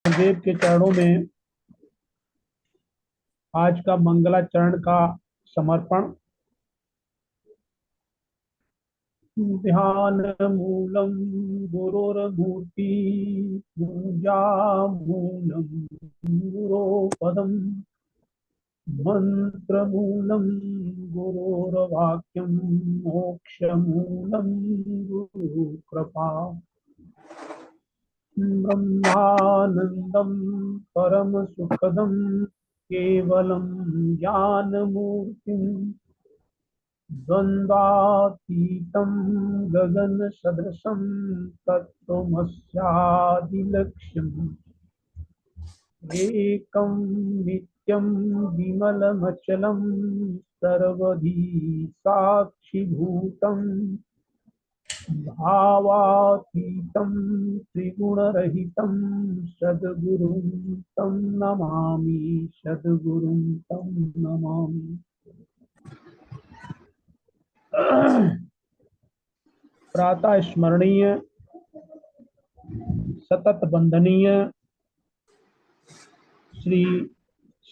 गुरुदेव के चरणों में आज का मंगलाचरण का समर्पण। ध्यान मूलम गुरुर्मूर्ति पूजा मूलम गुरो पदम मंत्र मूलम गुरुर्वाक्यम मोक्ष मूलम गुरु कृपा ब्रह्मानंदम परम सुखदम केवलम ज्ञानमूर्तिम् द्वन्द्वातीतं गगन सदृशं तत्त्वमस्यादिलक्ष्यम् एकं नित्यं विमलमचलं सर्वधी साक्षिभूतं भावातीतं त्रिगुणरहितं सद्गुरुं तं नमामि सद्गुरुं तं नमामि। प्रातः स्मरणीय सतत वंदनीय श्री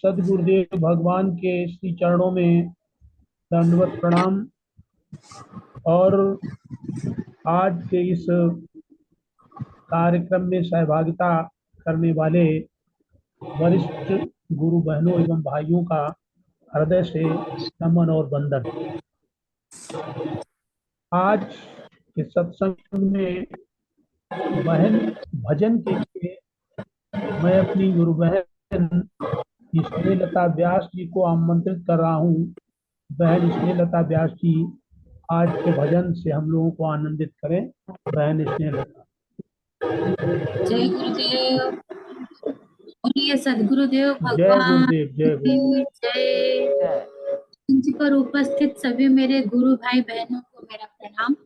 सद्गुरुदेव भगवान के श्री चरणों में दंडवत प्रणाम। और आज के इस कार्यक्रम में सहभागिता करने वाले वरिष्ठ गुरु बहनों एवं भाइयों का हृदय से नमन और वंदन। आज के सत्संग में बहन भजन के लिए मैं अपनी गुरु बहन स्नेहलता व्यास जी को आमंत्रित कर रहा हूँ। बहन स्नेहलता व्यास जी आज के भजन से हम लोगों को आनंदित करें। बहन स्नेहलता। जय गुरुदेव। बोलिए सदगुरुदेव जय भगवान गुरुदेव जय गुरुदेव। जय। मंच पर उपस्थित सभी मेरे गुरु भाई बहनों को मेरा प्रणाम।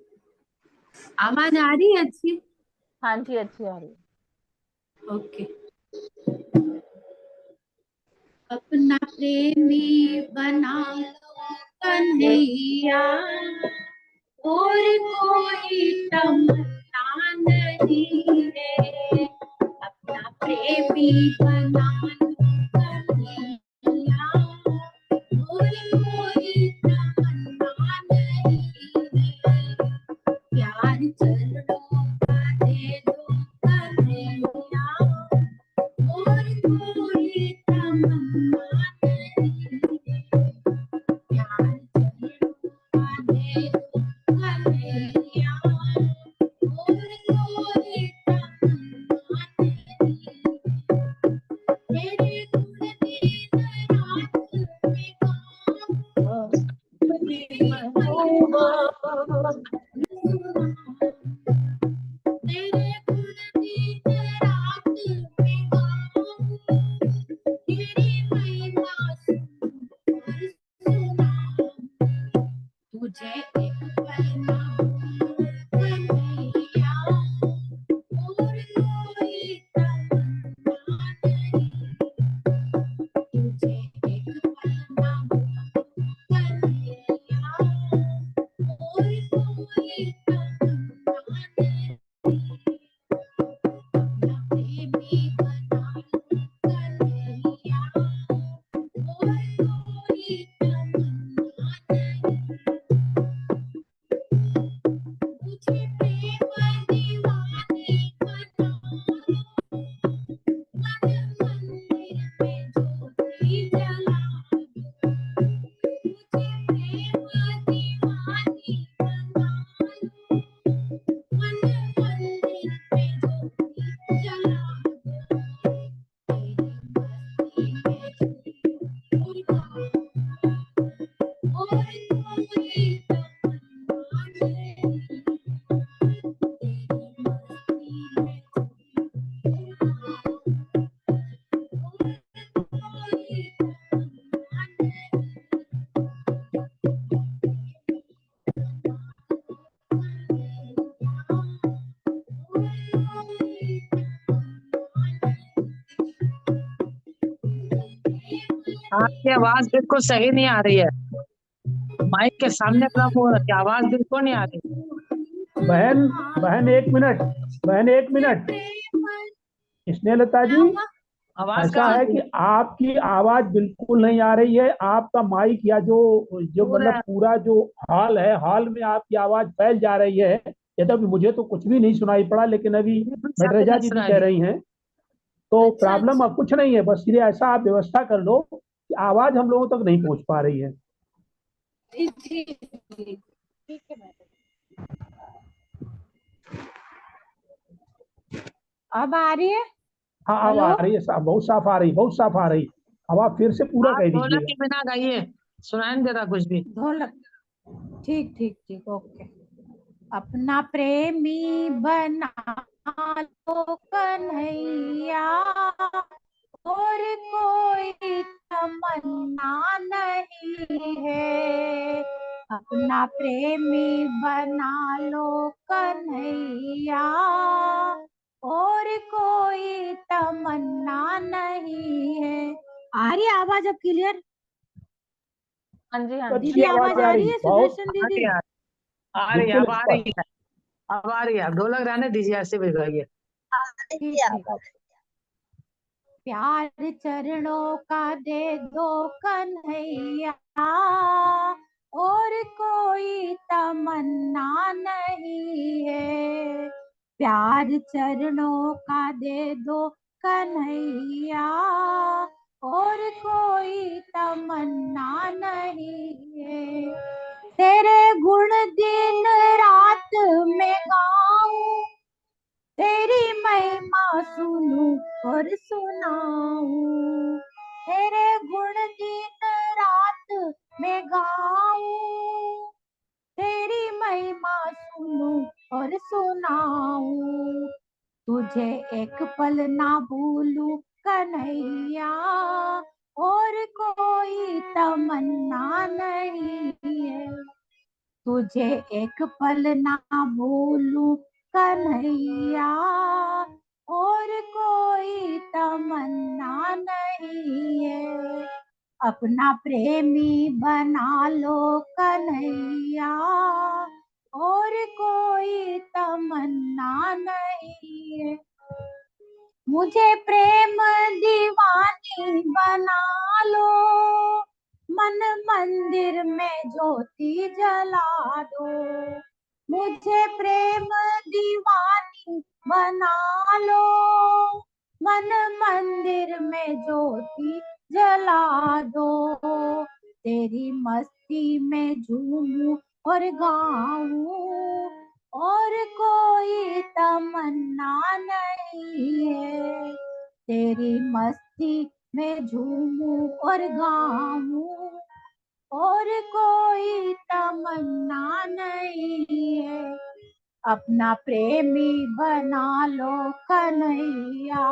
आवाज आ रही है अच्छी? हाँ जी, अच्छी आ रही है। ओके। अपना प्रेमी बना लो कन्हैया, और कोई तमन्ना नहीं है। अपना प्रेमी बना लो कन्हैया, और कोई तमन्ना नहीं है। प्यार चरणों का दे दो कन्हैया, और कोई तमन्ना नहीं है। प्यार चरणों का दे दो कन्हैया, और कोई तमन्ना नहीं है। तेरे गुण दिन रात में गाऊं, तेरी महिमा तेरे गुण दिन रात में गाऊं, तेरी महिमा सुनाऊं। तुझे एक पल ना भूलूं कन्हैया, और कोई तमन्ना नहीं। तुझे एक पल ना भूलूं कन्हैया, और कोई तमन्ना नहीं। अपना प्रेमी बना लो कन्हैया, और कोई तमन्ना नहीं। मुझे प्रेम दीवानी बना लो, मन मंदिर में ज्योति जला दो। मुझे प्रेम दीवानी बना लो, मन मंदिर में ज्योति जला दो। तेरी मस्ती में झूम गाऊं, और कोई तमन्ना नहीं। तेरी मस्ती में झूम गाऊं, और कोई तमन्ना नहीं। आपकी आवाज बिल्कुल सही नहीं आ रही है। माइक के सामने खड़ा हो रहा है, आवाज बिल्कुल नहीं आ रही। बहन बहन एक मिनट, बहन एक मिनट। स्नेहलता जी, हुआ? आवाज ऐसा कहाँ है आती कि है? आजकल आवाज बिल्कुल नहीं आ रही है। आपका माइक या जो जो पूरा मतलब पूरा जो हॉल है, हॉल में आपकी आवाज फैल जा रही है। यद्यपि मुझे तो कुछ भी नहीं सुनाई पड़ा, लेकिन अभी साथ नटराजा में जी भी सुनाई कह दी। रही हैं। तो अच्छा प्रॉब्लम अच्छा। अब कुछ नहीं है, बस ये ऐसा आप व्यवस्था कर लो कि आवाज हम लोगों तक नहीं पहुंच पा रही है। जी जी जी, ठीक है मैडम। अब आ रही है? हाँ, अब हेलो। आ रही है, बहुत साफ आ रही, बहुत साफ आ रही। अब आप फिर से पूरा आप कह ढोलक दीजिएगा। के बिना गाइए, सुनाई नहीं दे रहा कुछ भी। ढोलक। ठीक ठीक ठीक, ओके। अपना प्रेमी बना लो कन्हैया, और कोई तमन्ना नहीं है। अपना प्रेमी बना लो कन्हैया, और कोई तमन्ना नहीं है। आ रही है आवाज अब क्लियर? हाँ जी, हाँ जी। अच्छी दीदी आवाज आवाज आ आ रही रही, है बहुत सुदर्शन आ दीदी? रही है, आ रही है, बिल्कुल अब आ रही स्पष्ट। है, अब आ रही है। आप ढोलक रहने दीजिए, ऐसे भी गाइए। ठीक ठीक, ओके। प्यार चरणों का दे दो कन्हैया, और कोई तमन्ना नहीं है। प्यार चरणों का दे दो कन्हैया, और कोई तमन्ना नहीं है। तेरे गुण दिन रात में गाऊं, तेरी महिमा सुनूं और सुनाऊं। तेरे गुण दिन रात में गाऊं, तेरी महिमा सुनूं और सुनाऊं। तुझे एक पल ना भूलूं कन्हैया, और कोई तमन्ना नहीं है। तुझे एक पल ना भूलूं कन्हैया, और कोई तमन्ना नहीं है। अपना प्रेमी बना लो कन्हैया, और कोई तमन्ना नहीं है। मुझे प्रेम दीवानी बना लो, मन मंदिर में ज्योति जला दो। मुझे प्रेम दीवानी बना लो, मन मंदिर में ज्योति जला दो। तेरी मस्ती में झूमूं और गाऊं, और कोई तमन्ना नहीं है। तेरी मस्ती में झूमूं और गाऊं, और कोई तमन्ना नहीं है। अपना प्रेमी बना लो कन्हैया,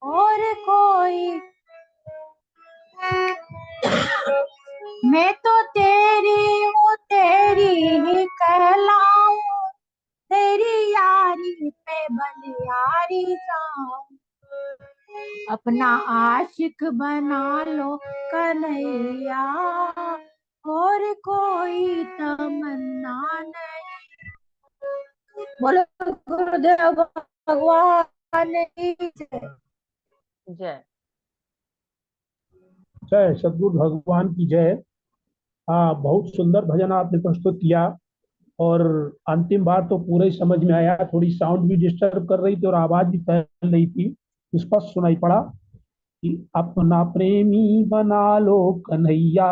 और कोई। मैं तो तेरी हूँ, तेरी ही कहलाऊं, तेरी यारी पे बलियारी जाऊं। अपना आशिक बना लो कन्हैया, और कोई तमन्ना नहीं। बोलो गुरुदेव भगवान की जय। जय। जय सद्गुरु भगवान की जय। हाँ, बहुत सुंदर भजन आपने प्रस्तुत किया। और अंतिम बार तो पूरा ही समझ में आया, थोड़ी साउंड भी डिस्टर्ब कर रही थी और आवाज भी फैल रही थी, स्पष्ट सुनाई पड़ा कि अपना प्रेमी बना लो कन्हैया,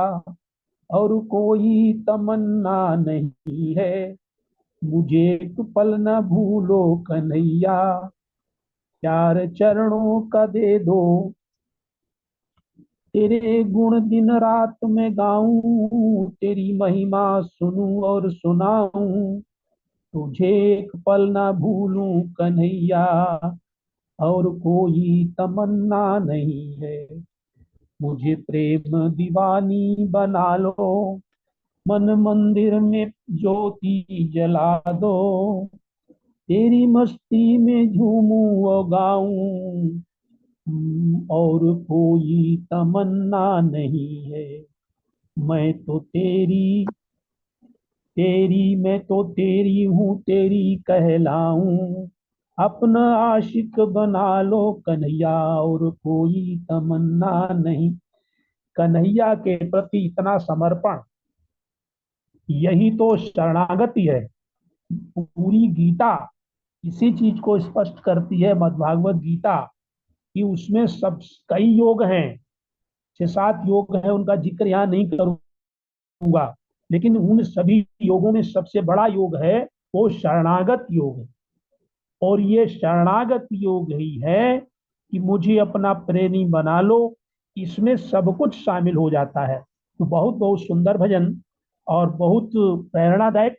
और कोई तमन्ना नहीं है। मुझे एक पल न भूलो कन्हैया, प्यार चरणों का दे दो। तेरे गुण दिन रात में गाऊं, तेरी महिमा सुनूं और सुनाऊं। तुझे एक पल ना भूलूं कन्हैया, और कोई तमन्ना नहीं है। मुझे प्रेम दीवानी बना लो, मन मंदिर में ज्योति जला दो। तेरी मस्ती में झूमूं और गाऊं, और कोई तमन्ना नहीं है। मैं तो तेरी मैं तो तेरी हूँ, तेरी कहलाऊं। अपना आशिक बना लो कन्हैया और कोई तमन्ना नहीं। कन्हैया के प्रति इतना समर्पण, यही तो शरणागति है। पूरी गीता इसी चीज को स्पष्ट करती है, मद्भागवत गीता, कि उसमें सब कई योग हैं, 6-7 योग हैं, उनका जिक्र यहाँ नहीं करूंगा, लेकिन उन सभी योगों में सबसे बड़ा योग है वो शरणागत योग है। और ये शरणागत योग ही है कि मुझे अपना प्रेमी बना लो, इसमें सब कुछ शामिल हो जाता है। तो बहुत बहुत सुंदर भजन और बहुत प्रेरणादायक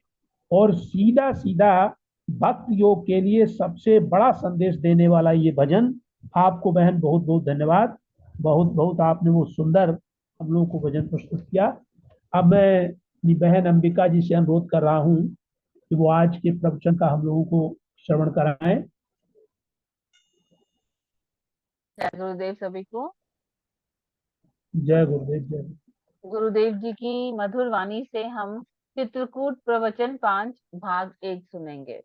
और सीधा सीधा भक्त योग के लिए सबसे बड़ा संदेश देने वाला ये भजन। आपको बहन बहुत बहुत धन्यवाद, बहुत बहुत आपने वो सुंदर हम लोगों को भजन प्रस्तुत किया। अब मैं अपनी बहन अंबिका जी से अनुरोध कर रहा हूँ कि वो आज के प्रवचन का हम लोगों को श्रवण कराएं। जय गुरुदेव सभी को। जय गुरुदेव। जय गुरुदेव जी की मधुर वाणी से हम चित्रकूट प्रवचन 5 भाग 1 सुनेंगे।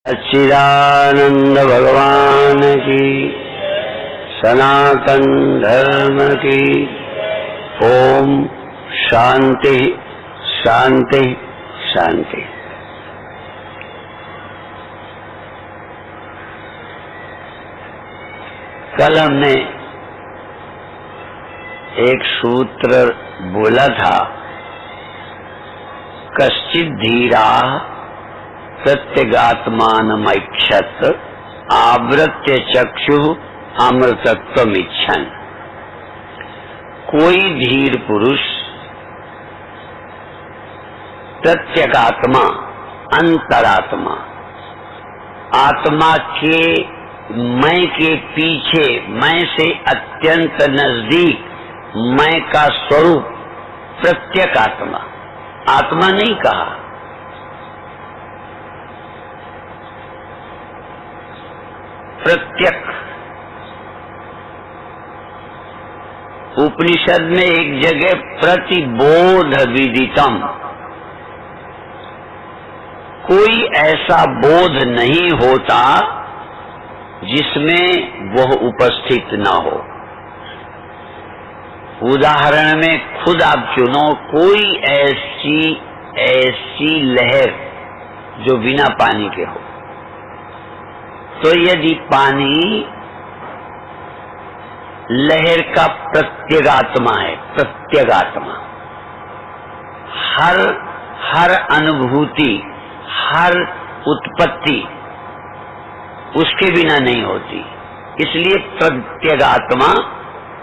सच्चिदानंद भगवान की, सनातन धर्म की। ओम शांति शांति शांति। कल हमने एक सूत्र बोला था, कश्चित धीरा प्रत्यगात्मानमैक्षत आवृत्य चक्षु अमृतत्वमिच्छन्। कोई धीर पुरुष प्रत्यगात्मा, अंतरात्मा, आत्मा के मैं के पीछे, मैं से अत्यंत नजदीक मैं का स्वरूप प्रत्यगात्मा, आत्मा नहीं कहा, प्रत्यक। उपनिषद में एक जगह प्रतिबोध विदितम, कोई ऐसा बोध नहीं होता जिसमें वह उपस्थित न हो। उदाहरण में खुद आप चुनो, कोई ऐसी लहर जो बिना पानी के हो। तो यदि पानी लहर का प्रत्यगात्मा है, प्रत्यगात्मा, हर अनुभूति, हर उत्पत्ति उसके बिना नहीं होती। इसलिए प्रत्यगात्मा,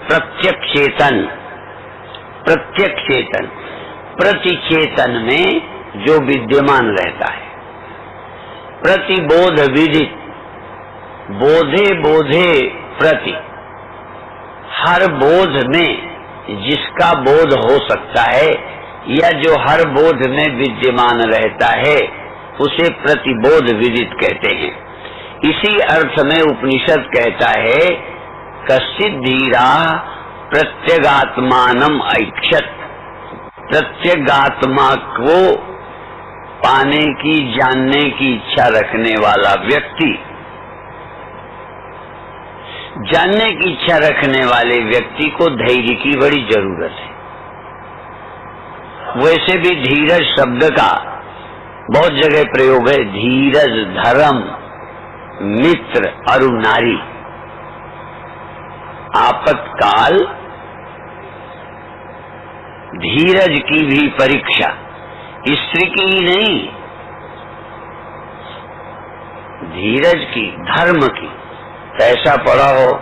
प्रत्यक चेतन, प्रत्यक चेतन, प्रतिचेतन में जो विद्यमान रहता है। प्रतिबोध विदित, बोधे बोधे प्रति, हर बोध में जिसका बोध हो सकता है या जो हर बोध में विद्यमान रहता है उसे प्रतिबोध विदित कहते हैं। इसी अर्थ में उपनिषद कहता है, कश्चित् धीरा प्रत्यगात्मानम ऐक्षत। प्रत्यगात्मा को पाने की, जानने की इच्छा रखने वाला व्यक्ति, जानने की इच्छा रखने वाले व्यक्ति को धैर्य की बड़ी जरूरत है। वैसे भी धीरज शब्द का बहुत जगह प्रयोग है। धीरज धर्म, मित्र और नारी। आपत्काल धीरज की भी परीक्षा, स्त्री की ही नहीं, धीरज की, धर्म की। पैसा पड़ा हो,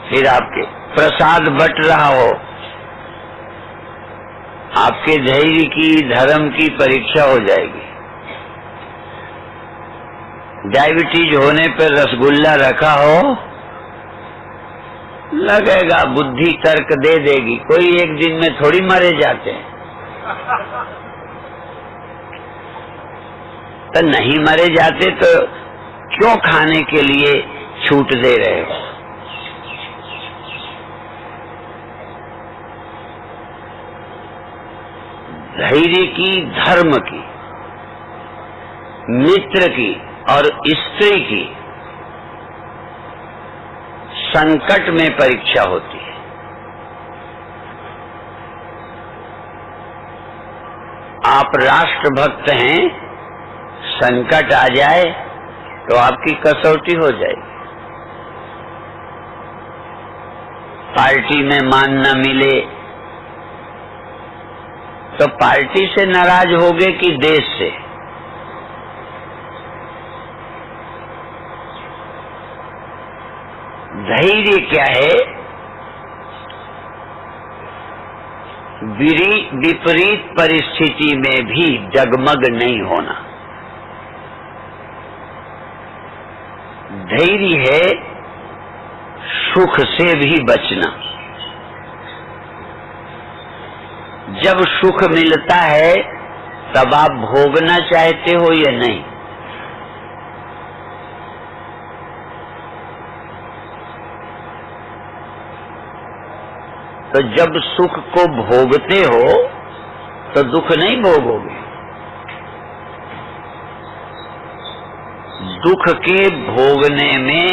फिर आपके प्रसाद बट रहा हो, आपके धैर्य की, धर्म की परीक्षा हो जाएगी। डायबिटीज होने पर रसगुल्ला रखा हो, लगेगा बुद्धि तर्क दे देगी, कोई एक दिन में थोड़ी मरे जाते हैं। तो नहीं मरे जाते तो क्यों खाने के लिए छूट दे रहे हो? धैर्य की, धर्म की, मित्र की और स्त्री की संकट में परीक्षा होती है। आप राष्ट्रभक्त हैं, संकट आ जाए तो आपकी कसौटी हो जाएगी। पार्टी में मान न मिले तो पार्टी से नाराज होगे कि देश से? धैर्य क्या है? विपरीत परिस्थिति में भी डगमग नहीं होना। धैर्य है सुख से भी बचना। जब सुख मिलता है तब आप भोगना चाहते हो या नहीं? तो जब सुख को भोगते हो तो दुख नहीं भोगोगे। दुख के भोगने में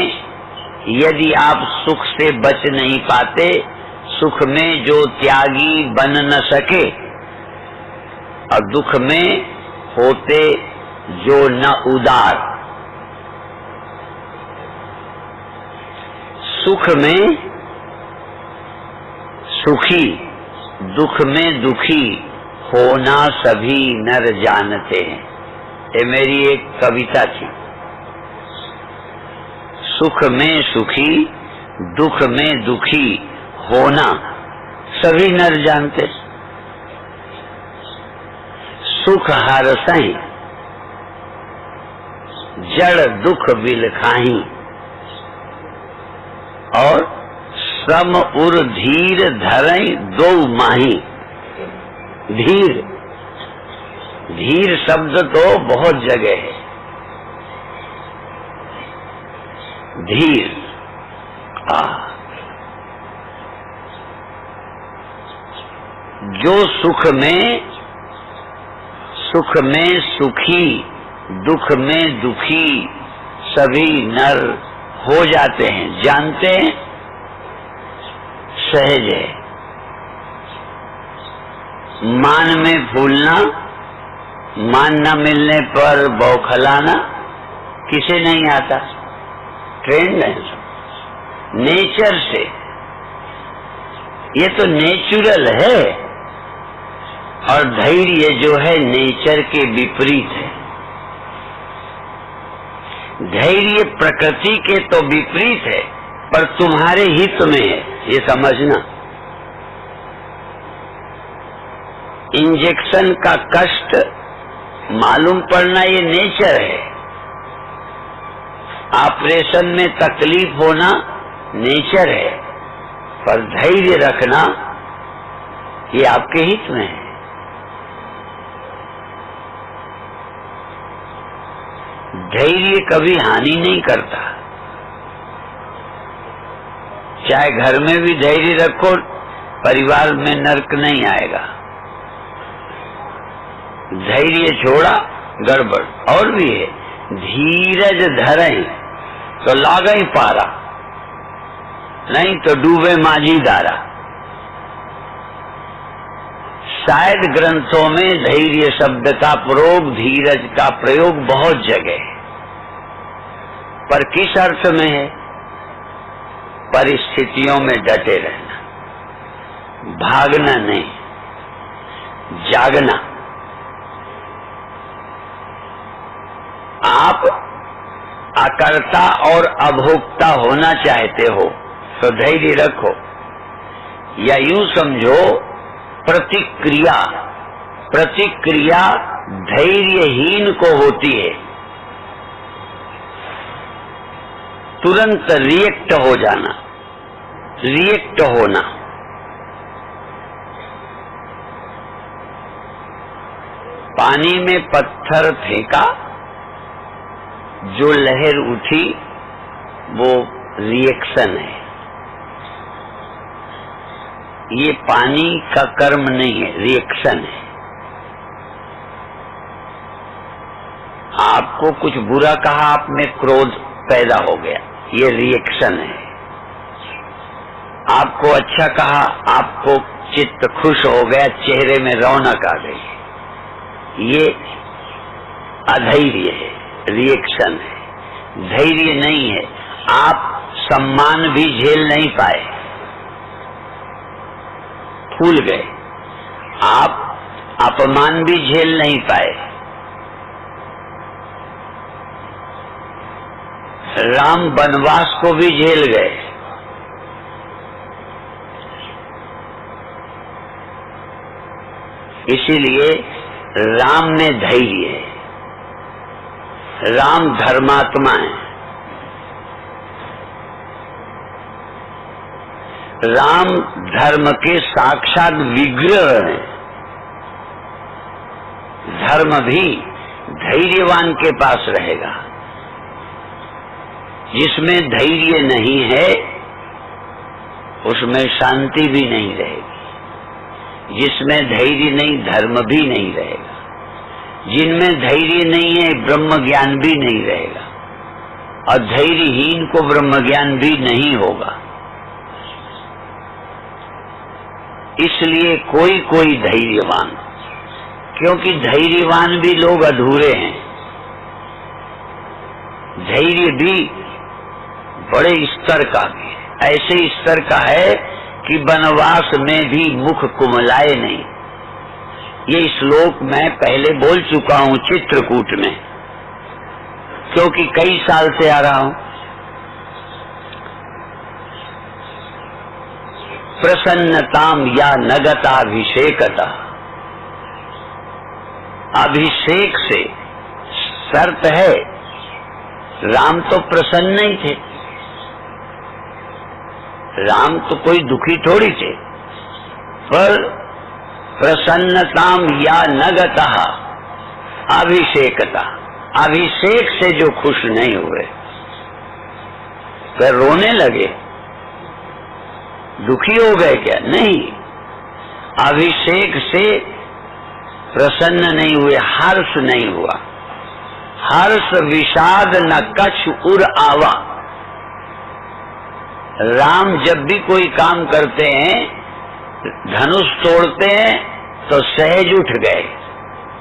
यदि आप सुख से बच नहीं पाते, सुख में जो त्यागी बन न सके और दुख में होते जो न उदार, सुख में सुखी दुख में दुखी होना सभी नर जानते हैं। ये मेरी एक कविता थी। सुख में सुखी दुख में दुखी होना सभी नर जानते। सुख हरसहि जड़ दुख बिलखाही और सम उर धीर धरई दो माही। धीर, धीर शब्द तो बहुत जगह है। धीर जो सुख में सुखी दुख में दुखी सभी नर हो जाते हैं, जानते हैं, सहज है। मान में फूलना, मान न मिलने पर बौखलाना किसे नहीं आता? ट्रेंड है नेचर से, ये तो नेचुरल है। और धैर्य जो है नेचर के विपरीत है। धैर्य प्रकृति के तो विपरीत है पर तुम्हारे हित में है, ये समझना। इंजेक्शन का कष्ट मालूम पड़ना ये नेचर है। ऑपरेशन में तकलीफ होना नेचर है, पर धैर्य रखना ये आपके हित में है। धैर्य कभी हानि नहीं करता। चाहे घर में भी धैर्य रखो, परिवार में नरक नहीं आएगा। धैर्य छोड़ा गड़बड़। और भी है, धीरज धरई तो लागई पारा, नहीं तो डूबे माझी दारा। शायद ग्रंथों में धैर्य शब्द का प्रयोग, धीरज का प्रयोग बहुत जगह है, पर किस अर्थ में है? परिस्थितियों में डटे रहना, भागना नहीं, जागना। आप अकर्ता और अभोक्ता होना चाहते हो तो धैर्य रखो, या यूं समझो प्रतिक्रिया, प्रतिक्रिया धैर्यहीन को होती है। तुरंत रिएक्ट हो जाना, रिएक्ट होना। पानी में पत्थर फेंका, जो लहर उठी वो रिएक्शन है। ये पानी का कर्म नहीं है, रिएक्शन है। आपको कुछ बुरा कहा, आप में क्रोध पैदा हो गया, ये रिएक्शन है। आपको अच्छा कहा, आपको चित्त खुश हो गया, चेहरे में रौनक आ गई, ये अधैर्य है, रिएक्शन है, धैर्य नहीं है। आप सम्मान भी झेल नहीं पाए, फूल गए। आप अपमान भी झेल नहीं पाए। राम वनवास को भी झेल गए। इसीलिए राम में धैर्य है। राम धर्मात्मा है। राम धर्म के साक्षात विग्रह हैं। धर्म भी धैर्यवान के पास रहेगा। जिसमें धैर्य नहीं है उसमें शांति भी नहीं रहेगी। जिसमें धैर्य नहीं, धर्म भी नहीं रहेगा। जिनमें धैर्य नहीं है, ब्रह्म ज्ञान भी नहीं रहेगा, और धैर्यहीन को ब्रह्म ज्ञान भी नहीं होगा। इसलिए कोई कोई धैर्यवान, क्योंकि धैर्यवान भी लोग अधूरे हैं। धैर्य भी बड़े स्तर का भी है, ऐसे स्तर का है कि वनवास में भी मुख कुमलाए नहीं। ये श्लोक मैं पहले बोल चुका हूं चित्रकूट में, क्योंकि कई साल से आ रहा हूं। प्रसन्नताम या नगताभिषेकता, अभिषेक से शर्त है। राम तो प्रसन्न ही थे, राम तो कोई दुखी थोड़ी थे, पर प्रसन्नताम या नगता अभिषेकता, अभिषेक से जो खुश नहीं हुए, फिर रोने लगे, दुखी हो गए क्या? नहीं, अभिषेक से प्रसन्न नहीं हुए, हर्ष नहीं हुआ। हर्ष विषाद न कछ उर आवा। राम जब भी कोई काम करते हैं, धनुष तोड़ते हैं तो सहज उठ गए।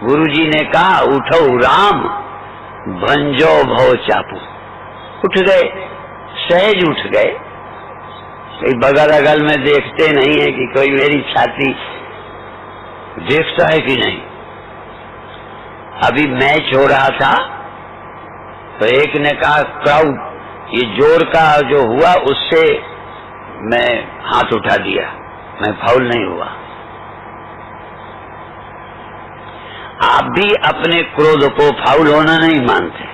गुरुजी ने कहा, उठो राम भंजो भव चापू। उठ गए, सहज उठ गए। कोई बगल अगल में देखते नहीं है कि कोई मेरी छाती देखता है कि नहीं। अभी मैच हो रहा था तो एक ने कहा, क्राउड, ये जोर का जो हुआ उससे मैं हाथ उठा दिया, मैं फाउल नहीं हुआ। आप भी अपने क्रोध को फाउल होना नहीं मानते,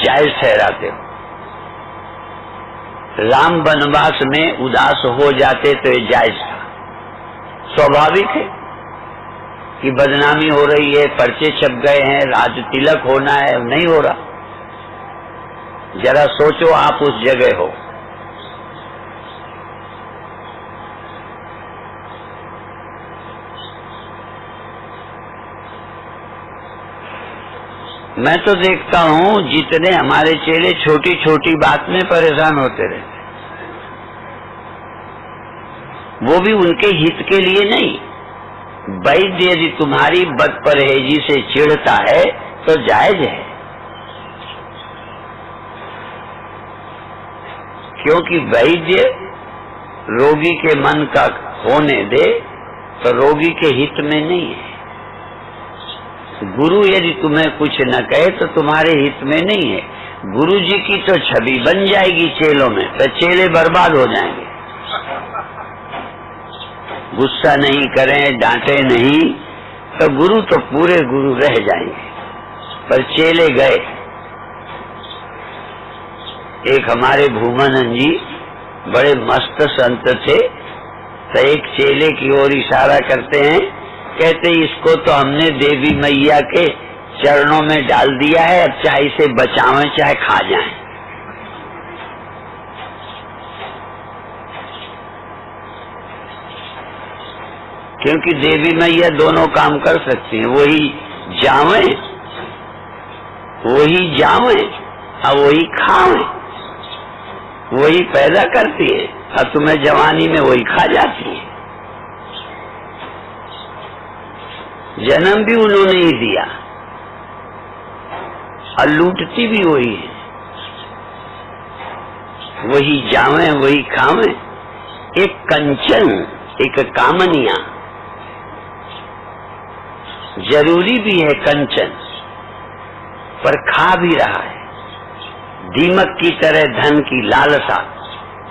जायज ठहराते हो। राम वनवास में उदास हो जाते तो ये जायज था, स्वाभाविक है कि बदनामी हो रही है, पर्चे छप गए हैं, राज तिलक होना है, नहीं हो रहा। जरा सोचो आप उस जगह हो। मैं तो देखता हूं जितने हमारे चेले छोटी छोटी बात में परेशान होते रहते, वो भी उनके हित के लिए नहीं। वैद्य यदि तुम्हारी बदपरहेजी से चिढ़ता है तो जायज है, क्योंकि वैद्य रोगी के मन का होने दे तो रोगी के हित में नहीं है। गुरु यदि तुम्हें कुछ न कहे तो तुम्हारे हित में नहीं है। गुरु जी की तो छवि बन जाएगी चेलों में, तो चेले बर्बाद हो जाएंगे। गुस्सा नहीं करें, डांटे नहीं, तो गुरु तो पूरे गुरु रह जाएंगे, पर चेले गए। एक हमारे भूमानंद जी बड़े मस्त संत थे, तो एक चेले की ओर इशारा करते हैं, कहते इसको तो हमने देवी मैया के चरणों में डाल दिया है, अब चाहे इसे बचावें चाहे खा जाएं। क्योंकि देवी मैया दोनों काम कर सकती हैं, वही जावें और वही खावें, वही पैदा करती है और तुम्हें जवानी में वही खा जाती है। जन्म भी उन्होंने ही दिया और लूटती भी वही है, वही जावें वही खावें। एक कंचन, एक कामनिया, जरूरी भी है कंचन, पर खा भी रहा है। दीमक की तरह धन की लालसा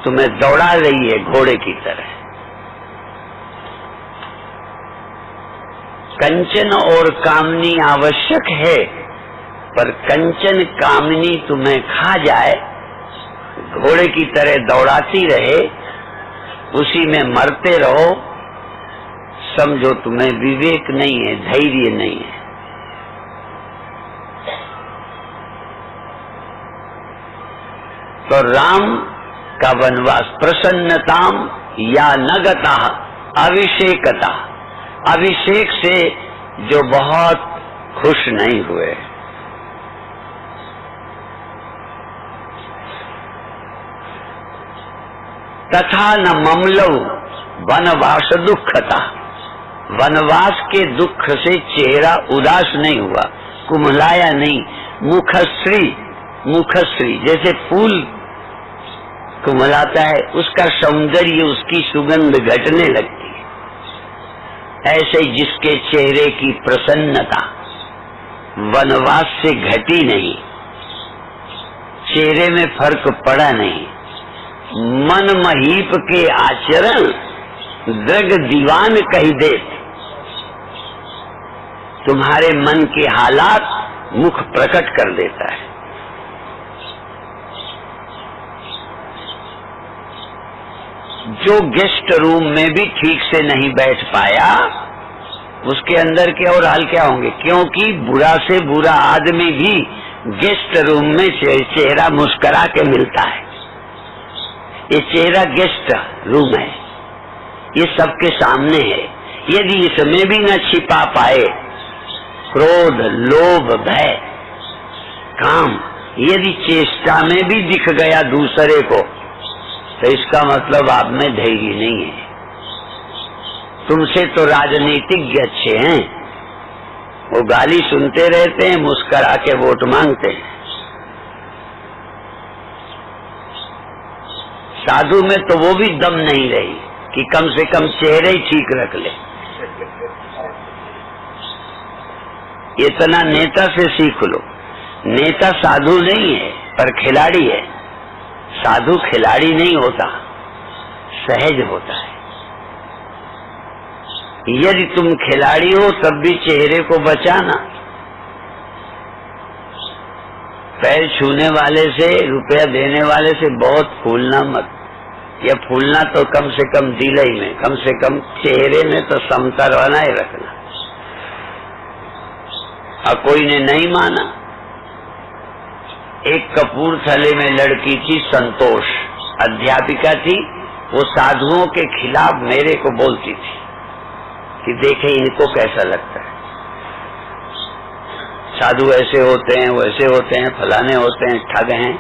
तुम्हें दौड़ा रही है घोड़े की तरह। कंचन और कामनी आवश्यक है, पर कंचन कामनी तुम्हें खा जाए, घोड़े की तरह दौड़ाती रहे, उसी में मरते रहो, समझो तुम्हें विवेक नहीं है, धैर्य नहीं है। तो राम का वनवास प्रसन्नताम या नगता अभिषेकता, अभिषेक से जो बहुत खुश नहीं हुए। तथा न ममलव वनवास दुखता, वनवास के दुख से चेहरा उदास नहीं हुआ, कुम्हलाया नहीं। मुखश्री, मुखश्री जैसे फूल कुम्हलाता है, उसका सौंदर्य, उसकी सुगंध घटने लगती है। ऐसे जिसके चेहरे की प्रसन्नता वनवास से घटी नहीं, चेहरे में फर्क पड़ा नहीं। मन महीप के आचरण दृग दीवान कही दे, तुम्हारे मन के हालात मुख प्रकट कर देता है। जो गेस्ट रूम में भी ठीक से नहीं बैठ पाया, उसके अंदर के और हाल क्या होंगे? क्योंकि बुरा से बुरा आदमी भी गेस्ट रूम में चेहरा मुस्कुरा के मिलता है। ये चेहरा गेस्ट रूम है, ये सबके सामने है। यदि इसमें भी न छिपा पाए क्रोध, लोभ, भय, काम, यदि चेष्टा में भी दिख गया दूसरे को, तो इसका मतलब आप में धैर्य नहीं है। तुमसे तो राजनीतिज्ञ अच्छे हैं, वो गाली सुनते रहते हैं, मुस्कुरा के वोट मांगते हैं। साधु में तो वो भी दम नहीं रही कि कम से कम चेहरे ही ठीक रख ले। इतना नेता से सीख लो। नेता साधु नहीं है पर खिलाड़ी है। साधु खिलाड़ी नहीं होता, सहज होता है। यदि तुम खिलाड़ी हो तब भी चेहरे को बचाना। पैर छूने वाले से, रुपया देने वाले से बहुत फूलना मत, या फूलना तो कम से कम दिल ही में, कम से कम चेहरे में तो समता बनाए रखना। और कोई ने नहीं माना। एक कपूरथले में लड़की थी, संतोष, अध्यापिका थी। वो साधुओं के खिलाफ मेरे को बोलती थी कि देखें इनको कैसा लगता है, साधु ऐसे होते हैं, वैसे होते हैं, फलाने होते हैं, ठग हैं,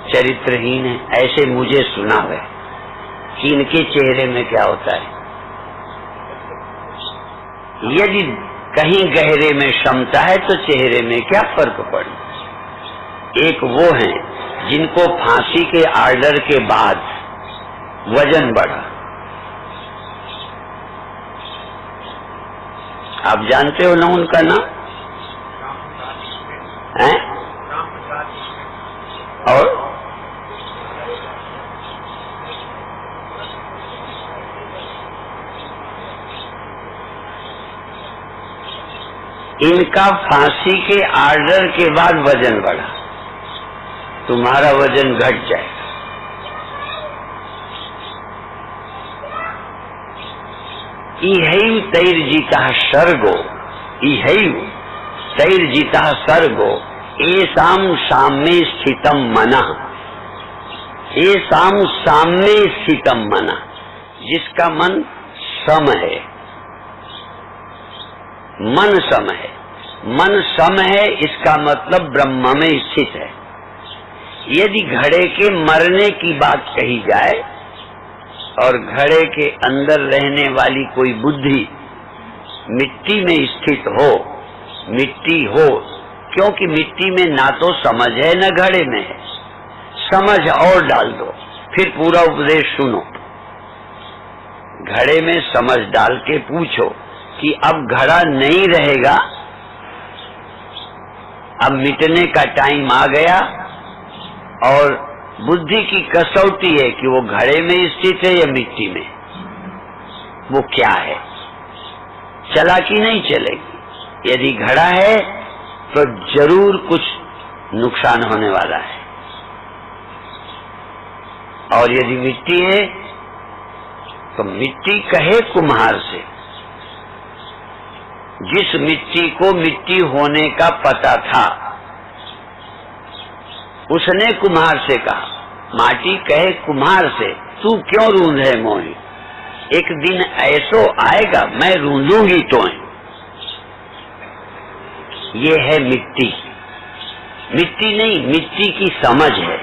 चरित्रहीन हैं। ऐसे मुझे सुनावे कि इनके चेहरे में क्या होता है। यदि कहीं गहरे में क्षमता है तो चेहरे में क्या फर्क पड़े। एक वो हैं जिनको फांसी के आर्डर के बाद वजन बढ़ा। आप जानते हो ना उनका नाम है? और इनका फांसी के आर्डर के बाद वजन बढ़ा। तुम्हारा वजन घट जाएगा। इहैव तैर्जितः सर्गो, इहैव तैर्जितः सर्गो एषां साम्ये स्थितं मनः, एषां साम्ये स्थितं मनः, जिसका मन सम है, मन सम है। मन सम है इसका मतलब ब्रह्म में स्थित है। यदि घड़े के मरने की बात कही जाए और घड़े के अंदर रहने वाली कोई बुद्धि मिट्टी में स्थित हो, मिट्टी हो, क्योंकि मिट्टी में ना तो समझ है न घड़े में है, समझ और डाल दो, फिर पूरा उपदेश सुनो। घड़े में समझ डाल के पूछो कि अब घड़ा नहीं रहेगा, अब मिटने का टाइम आ गया, और बुद्धि की कसौटी है कि वो घड़े में स्थित है या मिट्टी में, वो क्या है, चला कि नहीं चलेगी। यदि घड़ा है तो जरूर कुछ नुकसान होने वाला है, और यदि मिट्टी है तो मिट्टी कहे कुम्हार से, जिस मिट्टी को मिट्टी होने का पता था उसने कुम्हार से कहा, माटी कहे कुम्हार से, तू क्यों रूंधे मोही, एक दिन ऐसो आएगा मैं रूंधूंगी तोय। ये है मिट्टी, मिट्टी नहीं, मिट्टी की समझ है।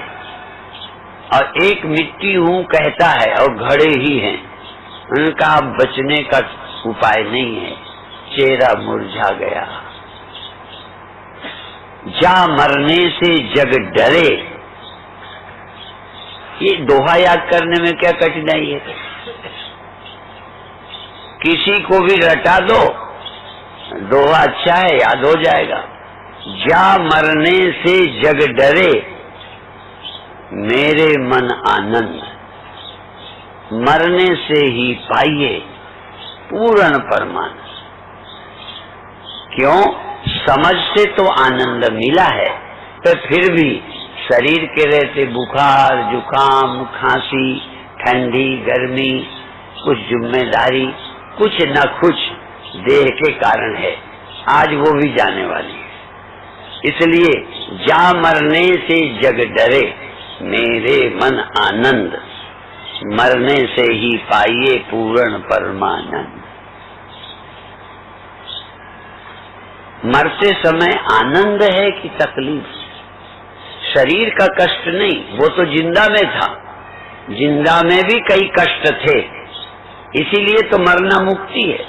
और एक मिट्टी हूं कहता है और घड़े ही हैं, उनका अब बचने का उपाय नहीं है, चेहरा मुरझा गया। जा मरने से जग डरे, ये दोहा याद करने में क्या कठिनाई है, किसी को भी रटा दो, दोहा अच्छा है, याद हो जाएगा। जा मरने से जग डरे, मेरे मन आनंद, मरने से ही पाइए पूर्ण परमानंद। क्यों? समझ से तो आनंद मिला है, तो फिर भी शरीर के रहते बुखार, जुकाम, खांसी, ठंडी, गर्मी, कुछ जिम्मेदारी, कुछ न कुछ देह के कारण है, आज वो भी जाने वाली है। इसलिए जा मरने से जग डरे, मेरे मन आनंद, मरने से ही पाइए पूर्ण परमानंद। मरते समय आनंद है कि तकलीफ? शरीर का कष्ट नहीं, वो तो जिंदा में था, जिंदा में भी कई कष्ट थे, इसीलिए तो मरना मुक्ति है।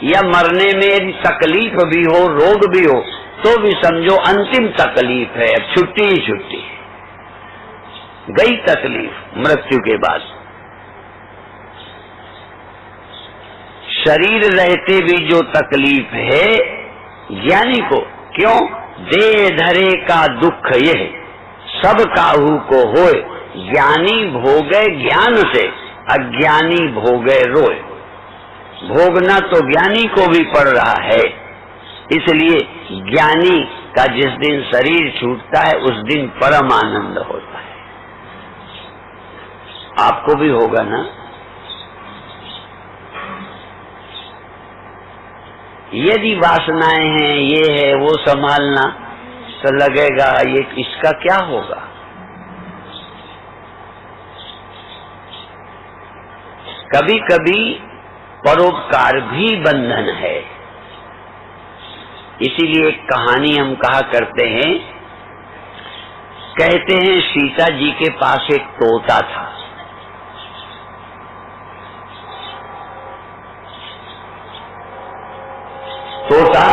या मरने में यदि तकलीफ भी हो, रोग भी हो, तो भी समझो अंतिम तकलीफ है, अब छुट्टी ही छुट्टी है, गई तकलीफ मृत्यु के बाद। शरीर रहते भी जो तकलीफ है ज्ञानी को, क्यों? देह धरे का दुख यह सब काहू को होए, ज्ञानी भोगे ज्ञान से, अज्ञानी भोगे रोए। भोगना तो ज्ञानी को भी पड़ रहा है, इसलिए ज्ञानी का जिस दिन शरीर छूटता है उस दिन परम आनंद होता है। आपको भी होगा ना? यदि वासनाएं हैं, ये है वो संभालना, तो लगेगा ये इसका क्या होगा। कभी कभी परोपकार भी बंधन है, इसीलिए एक कहानी हम कहा करते हैं, कहते हैं सीता जी के पास एक तोता था। तोता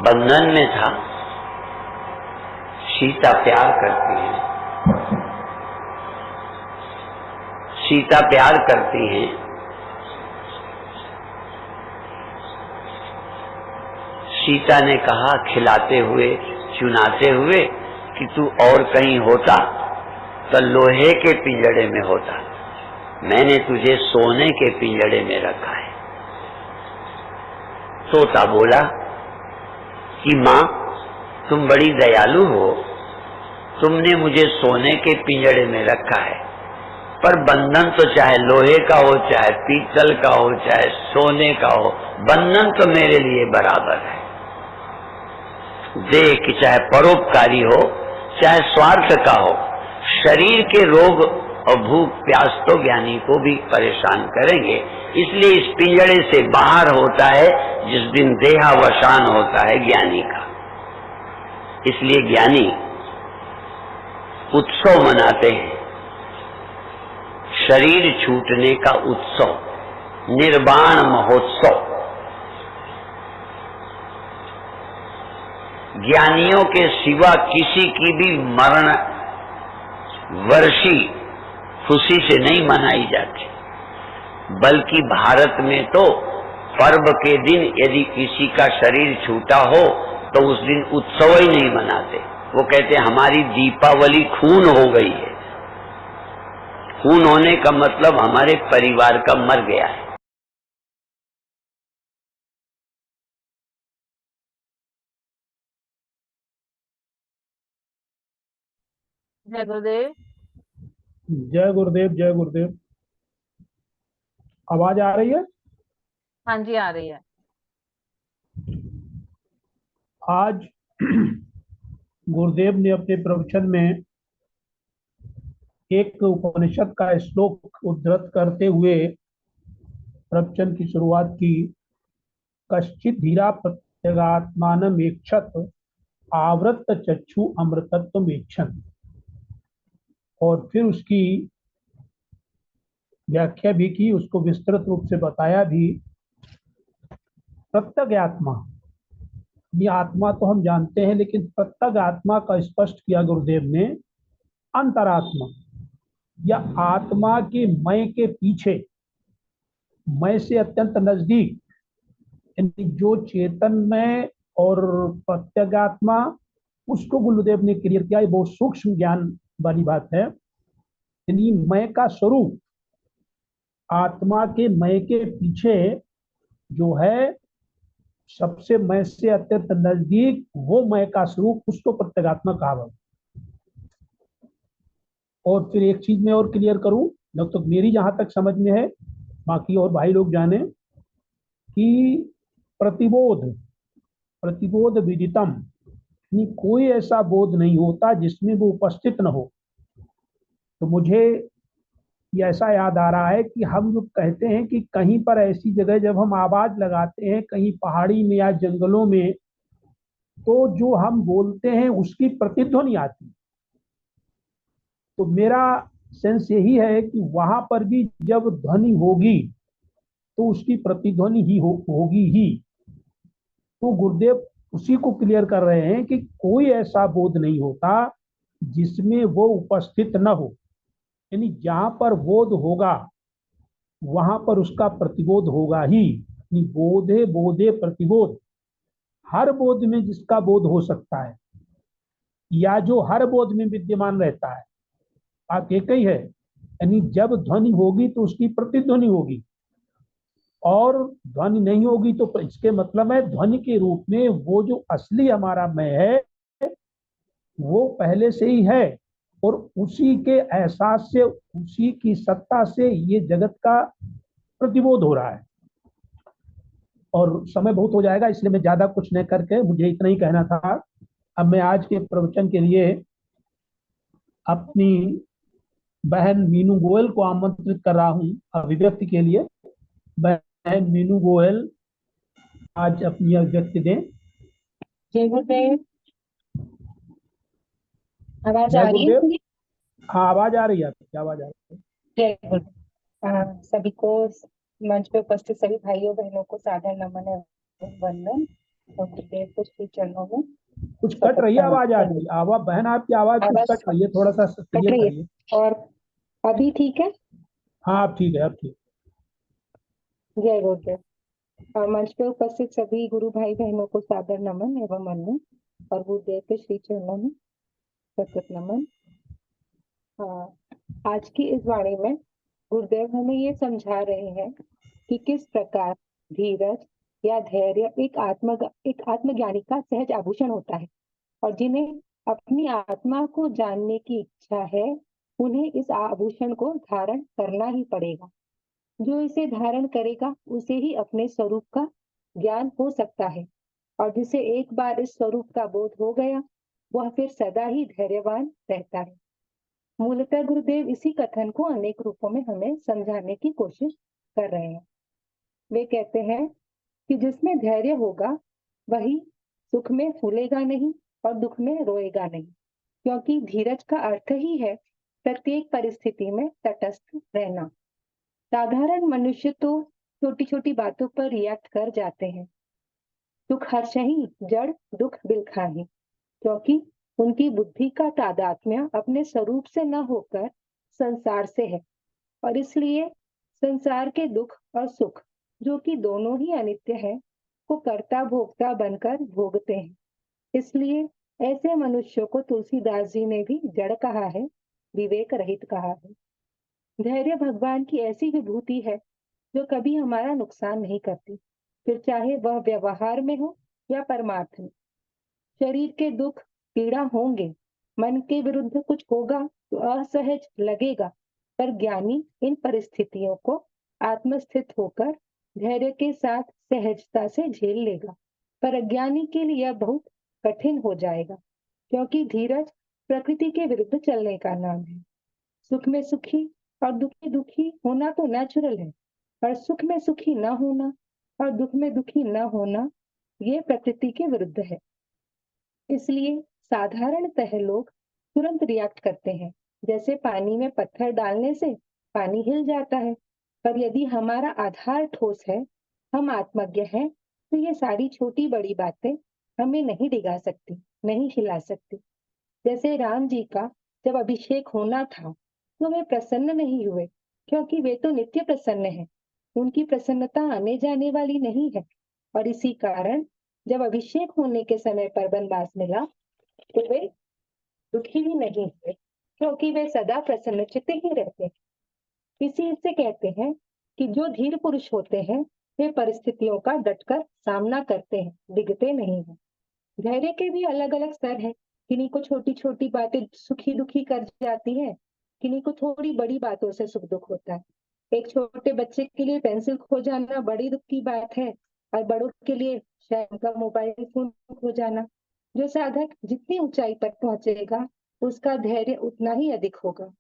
बंधन में था, सीता प्यार करती है, सीता प्यार करती है। सीता ने कहा खिलाते हुए, चुनाते हुए कि तू और कहीं होता तो लोहे के पिंजड़े में होता, मैंने तुझे सोने के पिंजड़े में रखा है। तोता बोला कि माँ तुम बड़ी दयालु हो, तुमने मुझे सोने के पिंजड़े में रखा है, पर बंधन तो चाहे लोहे का हो, चाहे पीतल का हो, चाहे सोने का हो, बंधन तो मेरे लिए बराबर है। देह की चाहे परोपकारी हो, चाहे स्वार्थ का हो, शरीर के रोग और भूख प्यास तो ज्ञानी को भी परेशान करेंगे। इसलिए इस पिंजड़े से बाहर होता है जिस दिन देहावसान होता है ज्ञानी का। इसलिए ज्ञानी उत्सव मनाते हैं, शरीर छूटने का उत्सव, निर्वाण महोत्सव। ज्ञानियों के सिवा किसी की भी मरण वर्षी खुशी से नहीं मनाई जाती, बल्कि भारत में तो पर्व के दिन यदि किसी का शरीर छूटा हो तो उस दिन उत्सव ही नहीं मनाते। वो कहते हैं हमारी दीपावली खून हो गई है। खून होने का मतलब हमारे परिवार का मर गया है। जय गुरुदेव। जय गुरुदेव, जय गुरुदेव। आवाज आ रही है? हाँ जी, आ रही है। आज गुरुदेव ने अपने प्रवचन में एक उपनिषद का श्लोक उद्धृत करते हुए प्रवचन की शुरुआत की। कश्चित धीरा प्रत्यगात्मानम् ऐक्षत आवृत चक्षु अमृतत्व ऐक्षत। और फिर उसकी व्याख्या भी की, उसको विस्तृत रूप से बताया भी। प्रत्यग आत्मा, ये आत्मा तो हम जानते हैं, लेकिन प्रत्यग आत्मा का स्पष्ट किया गुरुदेव ने। अंतरात्मा या आत्मा के मय के पीछे, मय से अत्यंत नजदीक, यानी जो चेतन में और प्रत्यगात्मा, उसको गुरुदेव ने क्लियर किया। ये बहुत सूक्ष्म ज्ञान वाली बात है। यानी मय का स्वरूप, आत्मा के मय के पीछे जो है सबसे मय से अत्यंत नजदीक, वो मय का स्वरूप, उसको प्रत्यगात्मा कहा। और फिर एक चीज मैं और क्लियर करूं, जब तक मेरी जहां तक समझ में है, बाकी और भाई लोग जाने, कि प्रतिबोध, प्रतिबोध विदितम, यानी कोई ऐसा बोध नहीं होता जिसमें वो उपस्थित न हो। तो मुझे ये ऐसा याद आ रहा है कि हम जो कहते हैं कि कहीं पर ऐसी जगह जब हम आवाज लगाते हैं, कहीं पहाड़ी में या जंगलों में, तो जो हम बोलते हैं उसकी प्रतिध्वनि आती है। तो मेरा सेंस यही है कि वहां पर भी जब ध्वनि होगी तो उसकी प्रतिध्वनि ही होगी ही। तो गुरुदेव उसी को क्लियर कर रहे हैं कि कोई ऐसा बोध नहीं होता जिसमें वो उपस्थित न हो। यानी जहां पर बोध होगा वहां पर उसका प्रतिबोध होगा ही। बोधे बोधे प्रतिबोध, हर बोध में जिसका बोध हो सकता है या जो हर बोध में विद्यमान रहता है, आप एक ही है। यानी जब ध्वनि होगी तो उसकी प्रतिध्वनि होगी, और ध्वनि नहीं होगी तो इसके मतलब है ध्वनि के रूप में वो जो असली हमारा मैं है वो पहले से ही है, और उसी के एहसास से, उसी की सत्ता से ये जगत का प्रतिबोध हो रहा है। और समय बहुत हो जाएगा, इसलिए मैं ज्यादा कुछ नहीं करके मुझे इतना ही कहना था। अब मैं आज के प्रवचन के लिए अपनी बहन मीनू गोयल को आमंत्रित कर रहा हूं अभिव्यक्ति के लिए। बहन मीनू गोयल आज अपनी अभिव्यक्ति दें। जय गुरुदेव। आवाज जय आ रही है? गुरुदेव। हाँ, आवाज आ रही है, आपकी आवाज आ रही है। जय गुरुदेव। सभी को, मंच पे उपस्थित सभी भाइयों बहनों को सादर नमन एवं वंदन, और गुरुदेव को श्री चरणों में कुछ कट रही है आवाज आपकी। आवाज बहन, आपकी आवाज कुछ कट रही है, थोड़ा सा क्लियर करिए। और अभी ठीक है? हाँ, अब ठीक है, अब ठीक। जय गुरुदेव। मंच पे उपस्थित सभी गुरु भाई बहनों को सादर नमन एवं वंदन, और गुरुदेव के श्री चरणों में सतत नमन। आज की इस वाणी में गुरुदेव हमें ये समझा रहे हैं कि किस प्रकार धीरज, या धैर्य एक आत्मज्ञानी का सहज आभूषण होता है, और जिन्हें अपनी आत्मा को जानने की इच्छा है उन्हें इस आभूषण को धारण करना ही पड़ेगा। जो इसे धारण करेगा उसे ही अपने स्वरूप का ज्ञान हो सकता है, और जिसे एक बार इस स्वरूप का बोध हो गया वह फिर सदा ही धैर्यवान रहता है। मूलतः गुरुदेव इसी कथन को अनेक रूपों में हमें समझाने की कोशिश कर रहे हैं। वे कहते हैं कि जिसमें धैर्य होगा वही सुख में फूलेगा नहीं और दुख में रोएगा नहीं, क्योंकि धीरज का अर्थ ही है प्रत्येक परिस्थिति में तटस्थ रहना। साधारण मनुष्य तो छोटी छोटी बातों पर रिएक्ट कर जाते हैं। सुख हर्षहि जड़ दुख बिलखाहि, क्योंकि उनकी बुद्धि का तादात्म्य अपने स्वरूप से न होकर संसार से है, और इसलिए संसार के दुख और सुख, जो कि दोनों ही अनित्य है, को कर्ता भोक्ता बनकर भोगते हैं। इसलिए ऐसे मनुष्यों को तुलसीदास जी ने भी जड़ कहा है, विवेक रहित कहा है। धैर्य भगवान की ऐसी विभूति है जो कभी हमारा नुकसान नहीं करती, फिर चाहे वह व्यवहार में हो या परमार्थ में। शरीर के दुख पीड़ा होंगे, मन के विरुद्ध कुछ होगा तो असहज लगेगा, पर ज्ञानी इन परिस्थितियों को आत्मस्थित होकर धैर्य के साथ सहजता से झेल लेगा। पर अज्ञानी के लिए यह बहुत कठिन हो जाएगा, क्योंकि धीरज प्रकृति के विरुद्ध चलने का नाम है। सुख में सुखी और दुखी दुखी होना तो नेचुरल है, पर सुख में सुखी न होना और दुख में दुखी न होना ये प्रकृति के विरुद्ध है। इसलिए साधारणतः लोग तुरंत रिएक्ट करते हैं, जैसे पानी में पत्थर डालने से पानी हिल जाता है। पर यदि हमारा आधार ठोस है, हम आत्मज्ञ हैं, तो ये सारी छोटी बड़ी बातें हमें नहीं डिगा सकती, नहीं हिला सकती। जैसे राम जी का जब अभिषेक होना था तो वे प्रसन्न नहीं हुए, क्योंकि वे तो नित्य प्रसन्न हैं। उनकी प्रसन्नता आने जाने वाली नहीं है, और इसी कारण जब अभिषेक होने के समय पर वनवास मिला तो वे दुखी भी नहीं हुए, क्योंकि वे सदा प्रसन्नचित्त ही रहते हैं। इसी से कहते हैं कि जो धीर पुरुष होते हैं वे परिस्थितियों का डटकर सामना करते हैं, डिगते नहीं हैं। धैर्य के भी अलग अलग स्तर हैं। किन्हीं को छोटी छोटी बातें सुखी दुखी कर जाती हैं, किन्हीं को थोड़ी बड़ी बातों से सुख दुख होता है। एक छोटे बच्चे के लिए पेंसिल खो जाना बड़ी दुख की बात है, और बड़ों के लिए शायद उनका मोबाइल फोन खो जाना। जो साधक जितनी ऊंचाई पर पहुंचेगा उसका धैर्य उतना ही अधिक होगा,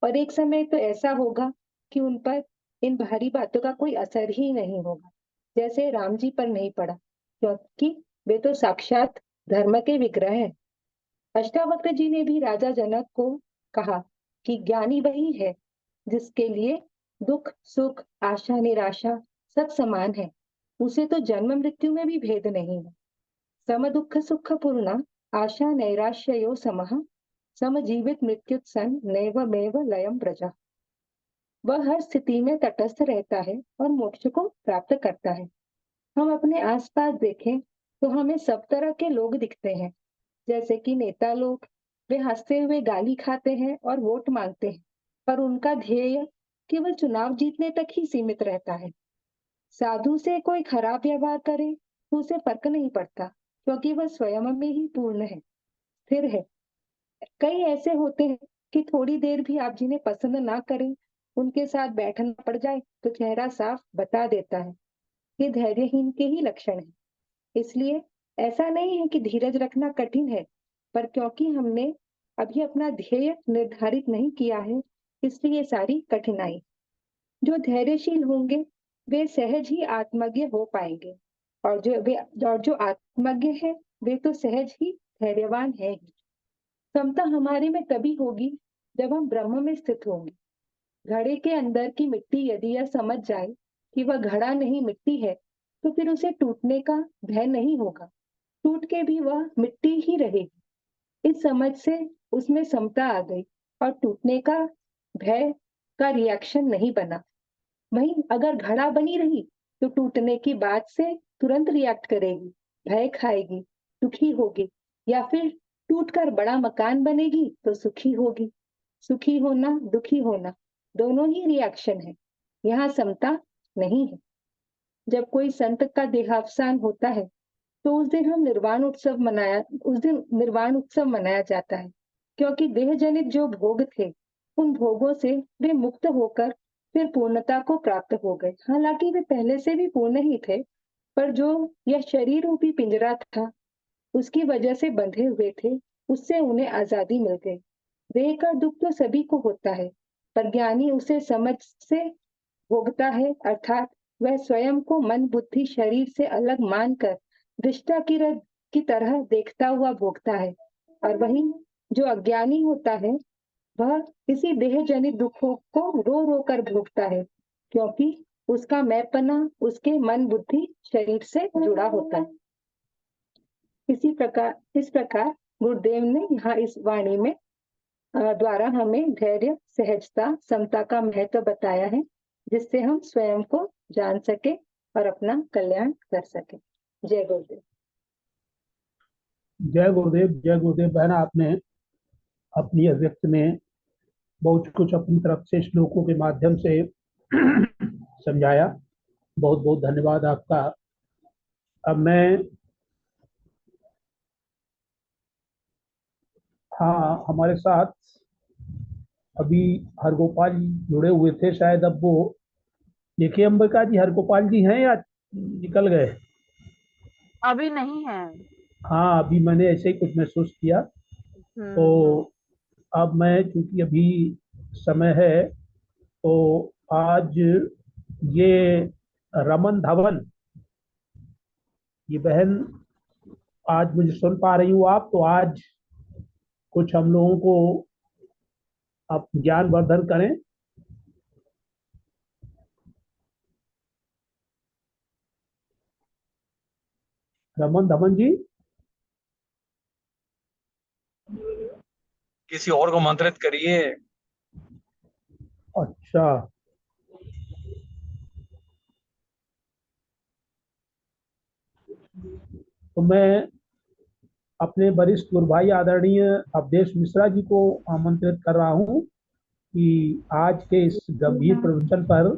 और एक समय तो ऐसा होगा कि उन पर इन भारी बातों का कोई असर ही नहीं होगा, जैसे राम जी पर नहीं पड़ा, क्योंकि वे तो साक्षात धर्म के विग्रह हैं। अष्टावक्र जी ने भी राजा जनक को कहा कि ज्ञानी वही है जिसके लिए दुख सुख आशा निराशा सब समान है, उसे तो जन्म मृत्यु में भी भेद नहीं है। सम दुख सुख पूर्णा आशा नैराश्यो समः सम जीवित मृत्युत सन नैवमेव लयम प्रजा। वह हर स्थिति में तटस्थ रहता है और मोक्ष को प्राप्त करता है। हम अपने आसपास देखें तो हमें सब तरह के लोग दिखते हैं, जैसे कि नेता लोग। वे हंसते हुए गाली खाते हैं और वोट मांगते हैं, पर उनका ध्येय केवल चुनाव जीतने तक ही सीमित रहता है। साधु से कोई खराब व्यवहार करे तो उसे फर्क नहीं पड़ता, क्योंकि वह स्वयं में ही पूर्ण है, स्थिर है। कई ऐसे होते हैं कि थोड़ी देर भी आप जिन्हें पसंद ना करें उनके साथ बैठना पड़ जाए तो चेहरा साफ बता देता है। ये धैर्यहीन के ही लक्षण है। इसलिए ऐसा नहीं है कि धीरज रखना कठिन है, पर क्योंकि हमने अभी अपना ध्येय निर्धारित नहीं किया है, इसलिए सारी कठिनाई। जो धैर्यशील होंगे वे सहज ही आत्मज्ञ हो पाएंगे, और जो आत्मज्ञ है वे तो सहज ही धैर्यवान है ही। समता हमारे में तभी होगी जब हम ब्रह्म में स्थित होंगे। घड़े के अंदर की मिट्टी यदि यह समझ जाए कि वह घड़ा नहीं मिट्टी है, तो फिर उसे टूटने का भय नहीं होगा, टूट के भी वह मिट्टी ही रहेगी। इस समझ से उसमें समता आ गई और टूटने का भय का रिएक्शन नहीं बना। वहीं अगर घड़ा बनी रही तो टूटने की बात से तुरंत रिएक्ट करेगी, भय खाएगी, दुखी होगी, या फिर टूटकर बड़ा मकान बनेगी तो सुखी होगी। सुखी होना दुखी होना दोनों ही रिएक्शन है, यहाँ समता नहीं है। जब कोई संत का देहावसान होता है तो उस दिन निर्वाण उत्सव मनाया जाता है, क्योंकि देह जनित जो भोग थे उन भोगों से वे मुक्त होकर फिर पूर्णता को प्राप्त हो गए। हालांकि वे पहले से भी पूर्ण ही थे, पर जो यह शरीर रूपी पिंजरा था उसकी वजह से बंधे हुए थे, उससे उन्हें आजादी मिल गई। देह का दुख तो सभी को होता है, पर ज्ञानी उसे समझ से भोगता है, अर्थात वह स्वयं को मन बुद्धि शरीर से अलग मानकर दृष्टा की तरह देखता हुआ भोगता है। और वही जो अज्ञानी होता है वह इसी देह जनित दुखों को रो रो कर भोगता है, क्योंकि उसका मैंपना उसके मन बुद्धि शरीर से जुड़ा होता है। इस प्रकार गुरुदेव ने यहाँ इस वाणी में द्वारा हमें धैर्य, सहजता, समता का महत्व बताया है, जिससे हम स्वयं को जान सके और अपना कल्याण कर सके। जय गुरुदेव। जय गुरुदेव, जय गुरुदेव। बहन, आपने अपनी अभिव्यक्ति में बहुत कुछ अपनी तरफ से श्लोकों के माध्यम से समझाया। बहुत बहुत धन्यवाद आपका। अब मैं हमारे साथ अभी हरगोपाल जी जुड़े हुए थे, शायद अब वो देखिए अंबिका जी, हरगोपाल जी हैं या निकल गए? अभी नहीं है। हाँ, अभी मैंने ऐसे ही कुछ महसूस किया। तो अब मैं, चूंकि अभी समय है, तो आज ये रमन धवन, ये बहन आज मुझे सुन पा रही हूँ आप, तो आज कुछ हम लोगों को आप ज्ञान वर्धन करें। रमन धवन जी, किसी और को मंत्रित करिए। अच्छा, तो मैं अपने वरिष्ठ गुरु भाई आदरणीय अवधेश मिश्रा जी को आमंत्रित कर रहा हूँ कि आज के इस गंभीर प्रवचन पर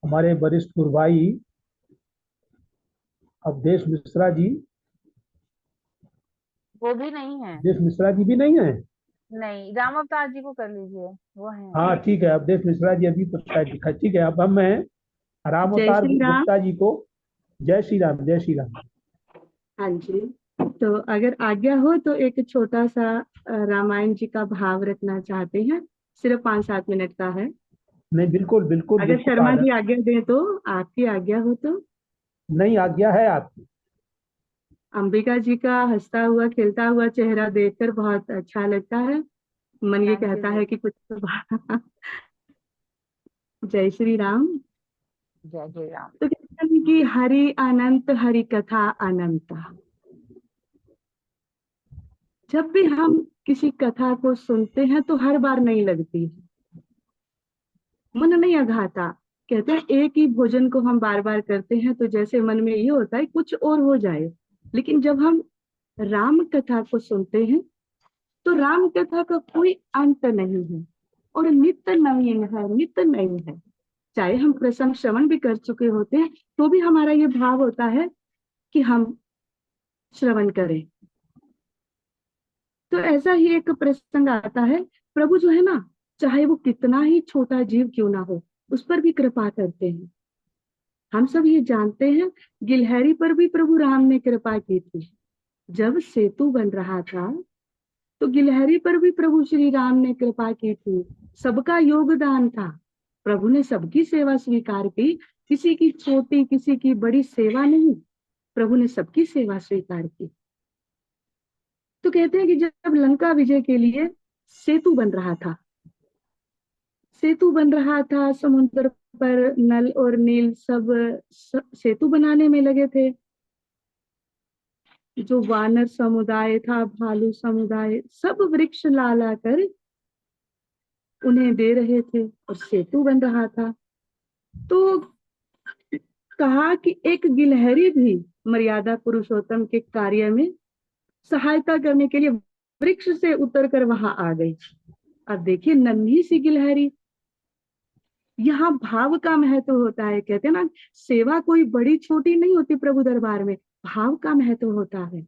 हमारे वरिष्ठ गुरु भाई अवधेश मिश्रा जी, वो भी नहीं है। अवधेश मिश्रा जी भी नहीं है? नहीं, राम अवतार जी को कर लीजिए, वो है। हाँ ठीक है, अवधेश मिश्रा जी अभी तो शायद दिखा। ठीक है, अब हम मैं राम अवतार गुप्ता जी को। जय श्री राम, जय श्री राम। हाँ जी, तो अगर आज्ञा हो तो एक छोटा सा रामायण जी का भाव रखना चाहते हैं, सिर्फ 5-7 मिनट का है। नहीं, बिल्कुल बिल्कुल। अगर शर्मा जी आज्ञा दें तो, आपकी आज्ञा हो तो। नहीं, आज्ञा है आपकी। अंबिका जी का हंसता हुआ खिलता हुआ चेहरा देखकर बहुत अच्छा लगता है, मन ये कहता है कि कुछ तो जय श्री राम। जय जय राम। तो कहते हैं कि हरि अनंत, हरि कथा अनंत। जब भी हम किसी कथा को सुनते हैं तो हर बार नहीं लगती है, मन नहीं अघाता। कहते हैं एक ही भोजन को हम बार बार करते हैं तो जैसे मन में ये होता है कुछ और हो जाए। लेकिन जब हम राम कथा को सुनते हैं तो राम कथा का कोई अंत नहीं है और नित्य नवीन है, नित्य नई है। चाहे हम प्रसंग श्रवण भी कर चुके होते हैं तो भी हमारा ये भाव होता है कि हम श्रवण करें। तो ऐसा ही एक प्रसंग आता है, प्रभु जो है ना, चाहे वो कितना ही छोटा जीव क्यों ना हो, उस पर भी कृपा करते हैं। हम सब ये जानते हैं, गिलहरी पर भी प्रभु राम ने कृपा की थी। जब सेतु बन रहा था तो गिलहरी पर भी प्रभु श्री राम ने कृपा की थी। सबका योगदान था, प्रभु ने सबकी सेवा स्वीकार की, किसी की छोटी किसी की बड़ी सेवा नहीं, प्रभु ने सबकी सेवा स्वीकार की। तो कहते हैं कि जब लंका विजय के लिए सेतु बन रहा था, समुद्र पर नल और नील सब सेतु बनाने में लगे थे। जो वानर समुदाय था, भालू समुदाय, सब वृक्ष ला ला कर उन्हें दे रहे थे और सेतु बन रहा था। तो कहा कि एक गिलहरी भी मर्यादा पुरुषोत्तम के कार्य में सहायता करने के लिए वृक्ष से उतरकर वहां आ गई। अब देखिए, नन्ही सी गिलहरी, यहाँ भाव का महत्व होता है। कहते हैं ना, सेवा कोई बड़ी छोटी नहीं होती प्रभु दरबार में, भाव का महत्व होता है।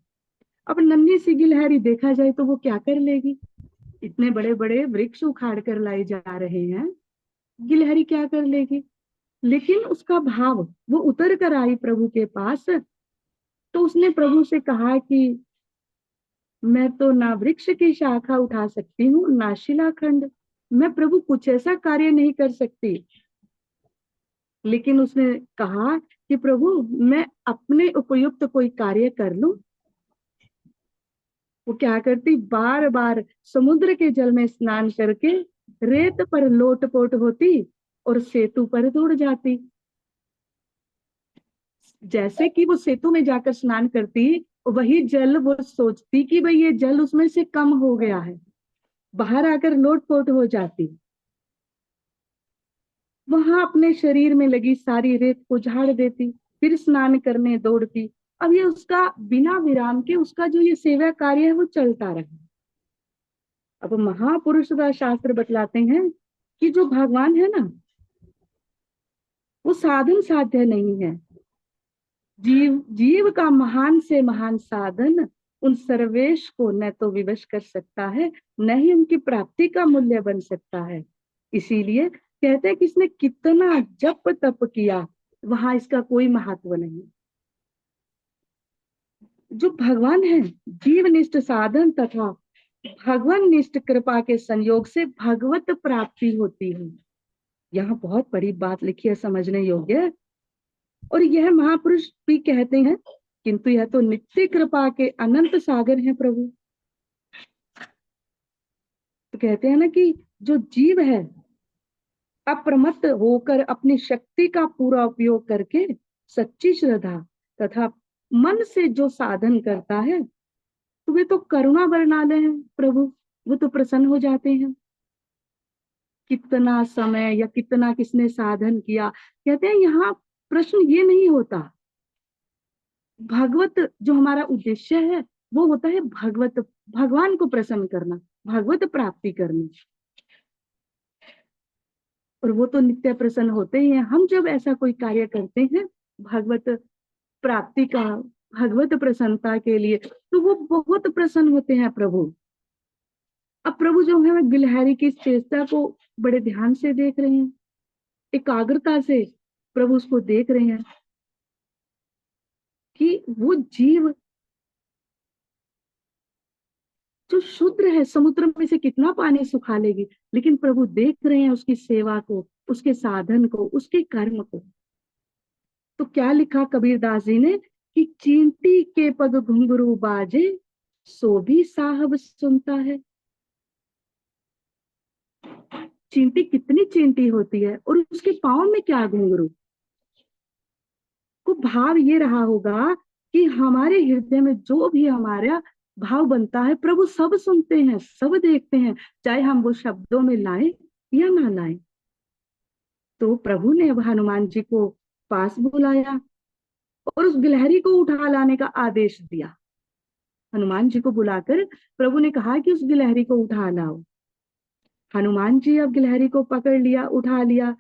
अब नन्ही सी गिलहरी देखा जाए तो वो क्या कर लेगी? इतने बड़े बड़े वृक्ष उखाड़ कर लाए जा रहे हैं, गिलहरी क्या कर लेगी? लेकिन उसका भाव, वो उतर कर आई प्रभु के पास, तो उसने प्रभु से कहा कि मैं तो ना वृक्ष की शाखा उठा सकती हूँ, ना शिलाखंड, मैं प्रभु कुछ ऐसा कार्य नहीं कर सकती। लेकिन उसने कहा कि प्रभु मैं अपने उपयुक्त कोई कार्य कर लूं। वो क्या करती, बार बार समुद्र के जल में स्नान करके रेत पर लोटपोट होती और सेतु पर दौड़ जाती। जैसे कि वो सेतु में जाकर स्नान करती, वही जल वो सोचती कि भाई ये जल उसमें से कम हो गया है, बाहर आकर लोटपोट हो जाती। वहां अपने शरीर में लगी सारी रेत को झाड़ देती, फिर स्नान करने दौड़ती। अब ये उसका बिना विराम के उसका जो ये सेवा कार्य है वो चलता रहा। अब महापुरुष का शास्त्र बतलाते हैं कि जो भगवान है ना, वो साधन साध्य नहीं है। जीव का महान से महान साधन उन सर्वेश को न तो विवश कर सकता है, न ही उनकी प्राप्ति का मूल्य बन सकता है। इसीलिए कहते हैं कि इसने कितना जप तप किया, वहां इसका कोई महत्व नहीं। जो भगवान है, जीवनिष्ठ साधन तथा भगवान निष्ठ कृपा के संयोग से भगवत प्राप्ति होती है। यहाँ बहुत बड़ी बात लिखी है, समझने योग्य। और यह महापुरुष भी कहते हैं, किंतु यह तो नित्य कृपा के अनंत सागर है प्रभु। तो कहते हैं ना कि जो जीव है अप्रमत्त होकर अपनी शक्ति का पूरा उपयोग करके सच्ची श्रद्धा तथा मन से जो साधन करता है, तो वे तो करुणा बरनाले हैं प्रभु, वो तो प्रसन्न हो जाते हैं। कितना समय या कितना किसने साधन किया, कहते हैं यहाँ प्रश्न ये नहीं होता। भगवत जो हमारा उद्देश्य है वो होता है भगवत, भगवान को प्रसन्न करना, भगवत प्राप्ति करनी। और वो तो नित्य प्रसन्न होते ही हैं। हम जब ऐसा कोई कार्य करते हैं भगवत प्राप्ति का, भगवत प्रसन्नता के लिए, तो वो बहुत प्रसन्न होते हैं प्रभु। अब प्रभु जो है गिलहरी की चेष्टा को बड़े ध्यान से देख रहे हैं, एकाग्रता से प्रभु उसको देख रहे हैं कि वो जीव जो शुद्र है, समुद्र में से कितना पानी सुखा लेगी, लेकिन प्रभु देख रहे हैं उसकी सेवा को, उसके साधन को, उसके कर्म को। तो क्या लिखा कबीरदास जी ने कि चींटी के पग घुंघरू बाजे, सो भी साहब सुनता है। चींटी कितनी चींटी होती है और उसके पाँव में क्या घुंघरू। को भाव ये रहा होगा कि हमारे हृदय में जो भी हमारा भाव बनता है प्रभु सब सुनते हैं, सब देखते हैं, चाहे हम वो शब्दों में लाएं या ना लाएं। तो प्रभु ने अब हनुमान जी को पास बुलाया और उस गिलहरी को उठा लाने का आदेश दिया। हनुमान जी को बुलाकर प्रभु ने कहा कि उस गिलहरी को उठा लाओ। हनुमान जी अब गिलहरी को पकड़ लिया, उठा लिया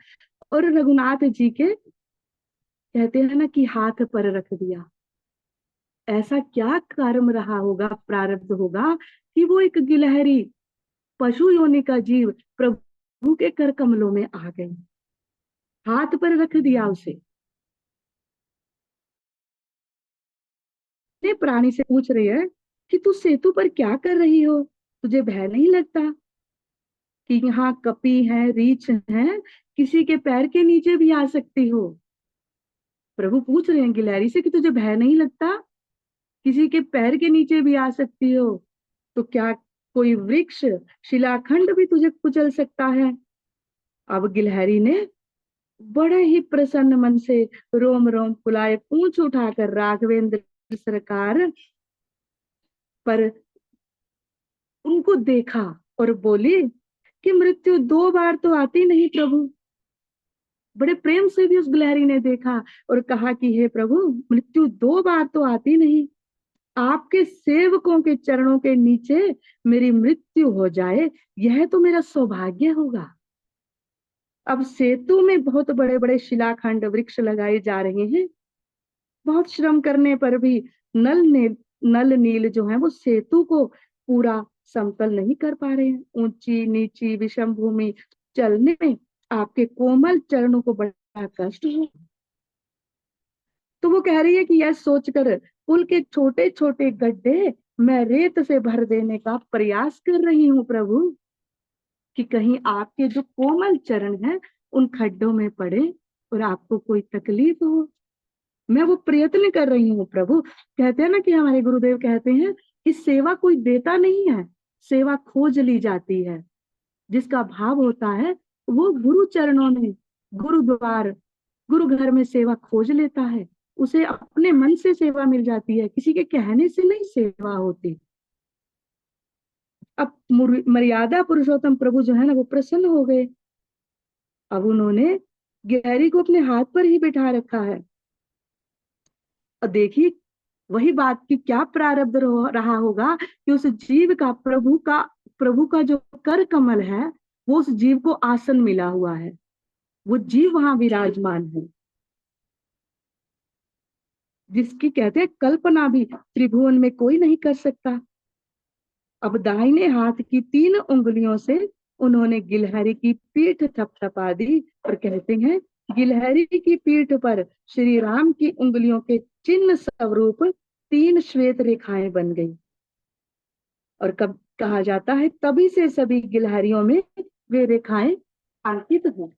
और रघुनाथ जी के कहते हैं ना कि हाथ पर रख दिया। ऐसा क्या कर्म रहा होगा, प्रारब्ध होगा कि वो एक गिलहरी पशु योनि का जीव प्रभु के कर कमलों में आ गई, हाथ पर रख दिया उसे। प्राणी से पूछ रही है कि तू सेतु पर क्या कर रही हो, तुझे भय नहीं लगता कि यहाँ कपी है, रीछ है, किसी के पैर के नीचे भी आ सकती हो। प्रभु पूछ रहे हैं गिलहरी से कि तुझे भय नहीं लगता, किसी के पैर के नीचे भी आ सकती हो, तो क्या कोई वृक्ष शिलाखंड भी तुझे कुचल सकता है। अब गिलहरी ने बड़े ही प्रसन्न मन से रोम रोम फुलाए, पूंछ उठाकर राघवेंद्र सरकार पर उनको देखा और बोली कि मृत्यु 2 बार तो आती नहीं प्रभु। बड़े प्रेम से भी उस गिलहरी ने देखा और कहा कि हे प्रभु, मृत्यु 2 बार तो आती नहीं, आपके सेवकों के चरणों के नीचे मेरी मृत्यु हो जाए, यह तो मेरा सौभाग्य होगा। अब सेतु में बहुत बड़े बड़े शिलाखंड वृक्ष लगाए जा रहे हैं, बहुत श्रम करने पर भी नल नील जो है वो सेतु को पूरा समतल नहीं कर पा रहे हैं। ऊंची नीची विषम भूमि चलने में आपके कोमल चरणों को बड़ा कष्ट हो। तो वो कह रही है कि यह सोचकर पुल के छोटे छोटे गड्ढे मैं रेत से भर देने का प्रयास कर रही हूँ प्रभु, कि कहीं आपके जो कोमल चरण है उन खड्डों में पड़े और आपको कोई तकलीफ हो। मैं वो प्रयत्न कर रही हूँ प्रभु। कहते हैं ना कि हमारे गुरुदेव कहते हैं कि सेवा कोई देता नहीं है, सेवा खोज ली जाती है। जिसका भाव होता है वो गुरु चरणों में, गुरुद्वार, गुरु घर में सेवा खोज लेता है, उसे अपने मन से सेवा मिल जाती है, किसी के कहने से नहीं सेवा होती। अब मर्यादा पुरुषोत्तम प्रभु जो है ना वो प्रसन्न हो गए। अब उन्होंने गिलहरी को अपने हाथ पर ही बिठा रखा है। और देखिए वही बात की क्या प्रारब्ध रहा होगा कि उस जीव का प्रभु का जो कर कमल है वो उस जीव को आसन मिला हुआ है, वो जीव वहां विराजमान है, जिसकी कहते हैं कल्पना भी त्रिभुवन में कोई नहीं कर सकता। अब दाहिने हाथ की 3 उंगलियों से उन्होंने गिलहरी की पीठ थपथपा दी और कहते हैं गिलहरी की पीठ पर श्री राम की उंगलियों के चिन्ह स्वरूप 3 श्वेत रेखाएं बन गई। और कब कहा जाता है तभी से सभी गिलहरियों में वे रेखाएं अंकित हैं,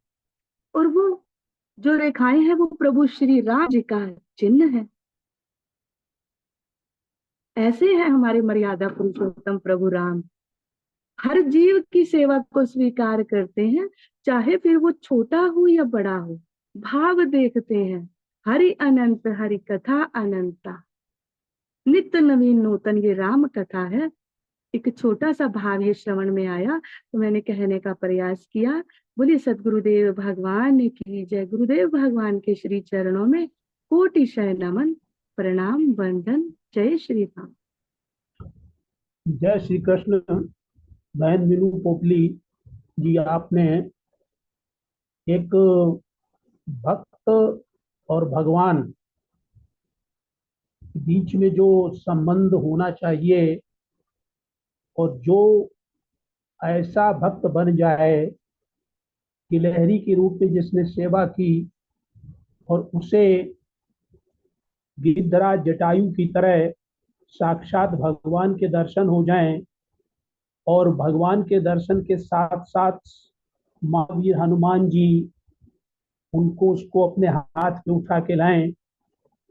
और वो जो रेखाएं हैं वो प्रभु श्री राम जी का चिन्ह है। ऐसे है हमारे मर्यादा पुरुषोत्तम प्रभु राम, हर जीव की सेवा को स्वीकार करते हैं, चाहे फिर वो छोटा हो या बड़ा हो, भाव देखते हैं। हरि अनंत हरि कथा अनंता, नित्य नवीन नूतन ये राम कथा है। एक छोटा सा भाव ये श्रवण में आया तो मैंने कहने का प्रयास किया। बोलिए सदगुरुदेव भगवान की जय। गुरुदेव भगवान के श्री चरणों में कोटिशय नमन, प्रणाम, वंदन। जय श्री राम। जय श्री कृष्ण। बहन मीनू पोपली जी, आपने एक भक्त और भगवान के बीच में जो संबंध होना चाहिए और जो ऐसा भक्त बन जाए गिलहरी के रूप में जिसने सेवा की और उसे गिद्धराज जटायु की तरह साक्षात भगवान के दर्शन हो जाएं और भगवान के दर्शन के साथ साथ महावीर हनुमान जी उनको उसको अपने हाथ पे उठा के लाएं,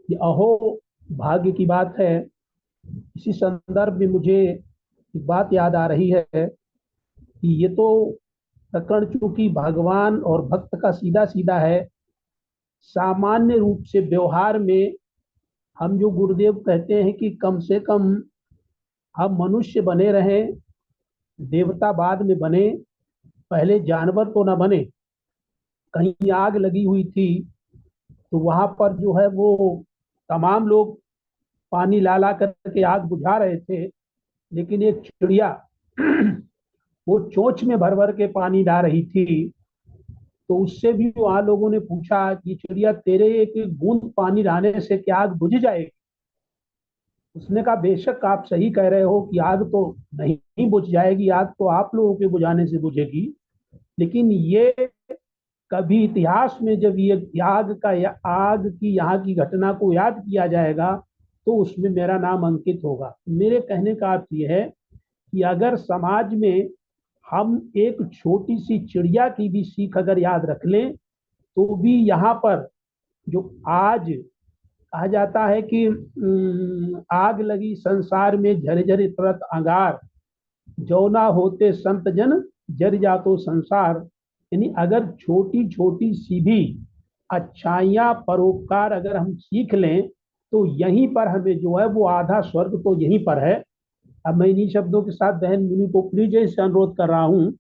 ये अहो भाग्य की बात है। इसी संदर्भ में मुझे एक बात याद आ रही है कि ये तो प्रकरण चूंकि भगवान और भक्त का सीधा सीधा है, सामान्य रूप से व्यवहार में हम जो गुरुदेव कहते हैं कि कम से कम हम मनुष्य बने रहें, देवता बाद में बने, पहले जानवर तो ना बने। कहीं आग लगी हुई थी तो वहां पर जो है वो तमाम लोग पानी ला ला करके आग बुझा रहे थे, लेकिन एक चिड़िया वो चोंच में भर भर के पानी ला रही थी। तो उससे भी वहां लोगों ने पूछा कि चिड़िया तेरे एक बूंद पानी लाने से क्या आग बुझ जाएगी? उसने कहा बेशक आप सही कह रहे हो कि आग तो नहीं बुझ जाएगी, आग तो आप लोगों के बुझाने से बुझेगी, लेकिन ये कभी इतिहास में जब ये आग की यहाँ की घटना को याद किया जाएगा तो उसमें मेरा नाम अंकित होगा। मेरे कहने का अर्थ यह है कि अगर समाज में हम एक छोटी सी चिड़िया की भी सीख अगर याद रख लें तो भी यहाँ पर जो आज कहा जाता है कि आग लगी संसार में झरझर तुरत अंगार, जौना होते संत जन जर जातो संसार। यानी अगर छोटी छोटी सी भी अच्छाइयाँ परोपकार अगर हम सीख लें तो यहीं पर हमें जो है वो आधा स्वर्ग तो यहीं पर है। अब मैं इन्हीं शब्दों के साथ बहन मीनू को प्लीज इससे अनुरोध कर रहा हूँ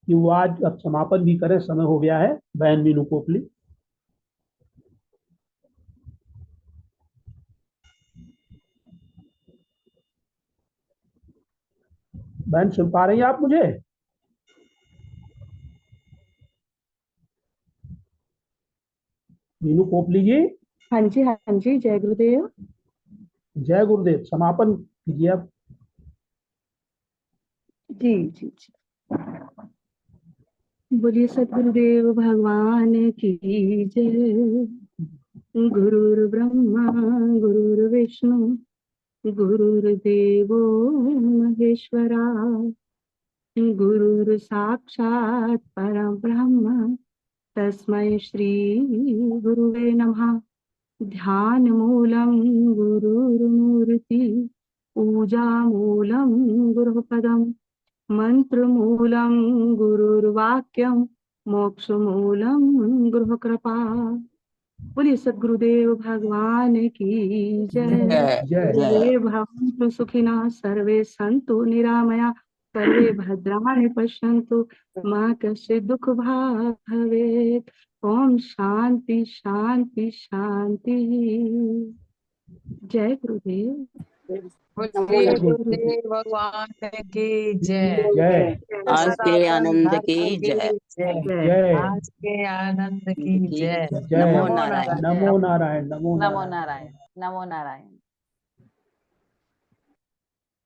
कि वो आज अब समापन भी करें, समय हो गया है। बहन मीनू पोपली। बहन सुन पा रही हैं आप मुझे? मीनू कोपली जी, हाँ जी, हाँ जी, जय गुरुदेव। जय गुरुदेव। समापन कीजिए आप। जी जी जी। बोलिए सद्गुरुदेव भगवान की जय। गुरुर् ब्रह्मा गुरुर्विष्णु गुरुर्देवो महेश्वरा, गुरुर् साक्षात् परं ब्रह्म, तस्मै श्री गुरुवे नमः। ध्यानमूलं गुरुर्मूर्ति, पूजामूलं गुरुपदम्, मंत्रमूलं गुरुर्वाक्यं, मोक्षमूलं गुरुकृपा। बोलिए सद्गुरुदेव भगवान की जय। जय। सर्वे भवन्तु सुखिनः, सर्वे सन्तु निरामया, सर्वे भद्राणि पश्यन्तु, मा कश्चित् दुःखभाग् भवेत्। ओम शांति शांति शांति। जय गुरुदेव। बोलिए गुरुदेव भगवान की जय। जय। आज के आनंद की धर्म जय। जय। जय। आज के आनंद की जय। जय। नमो नारायण। नमो नारायण। नमो नमो नारायण। नारायण। नमो नारायण।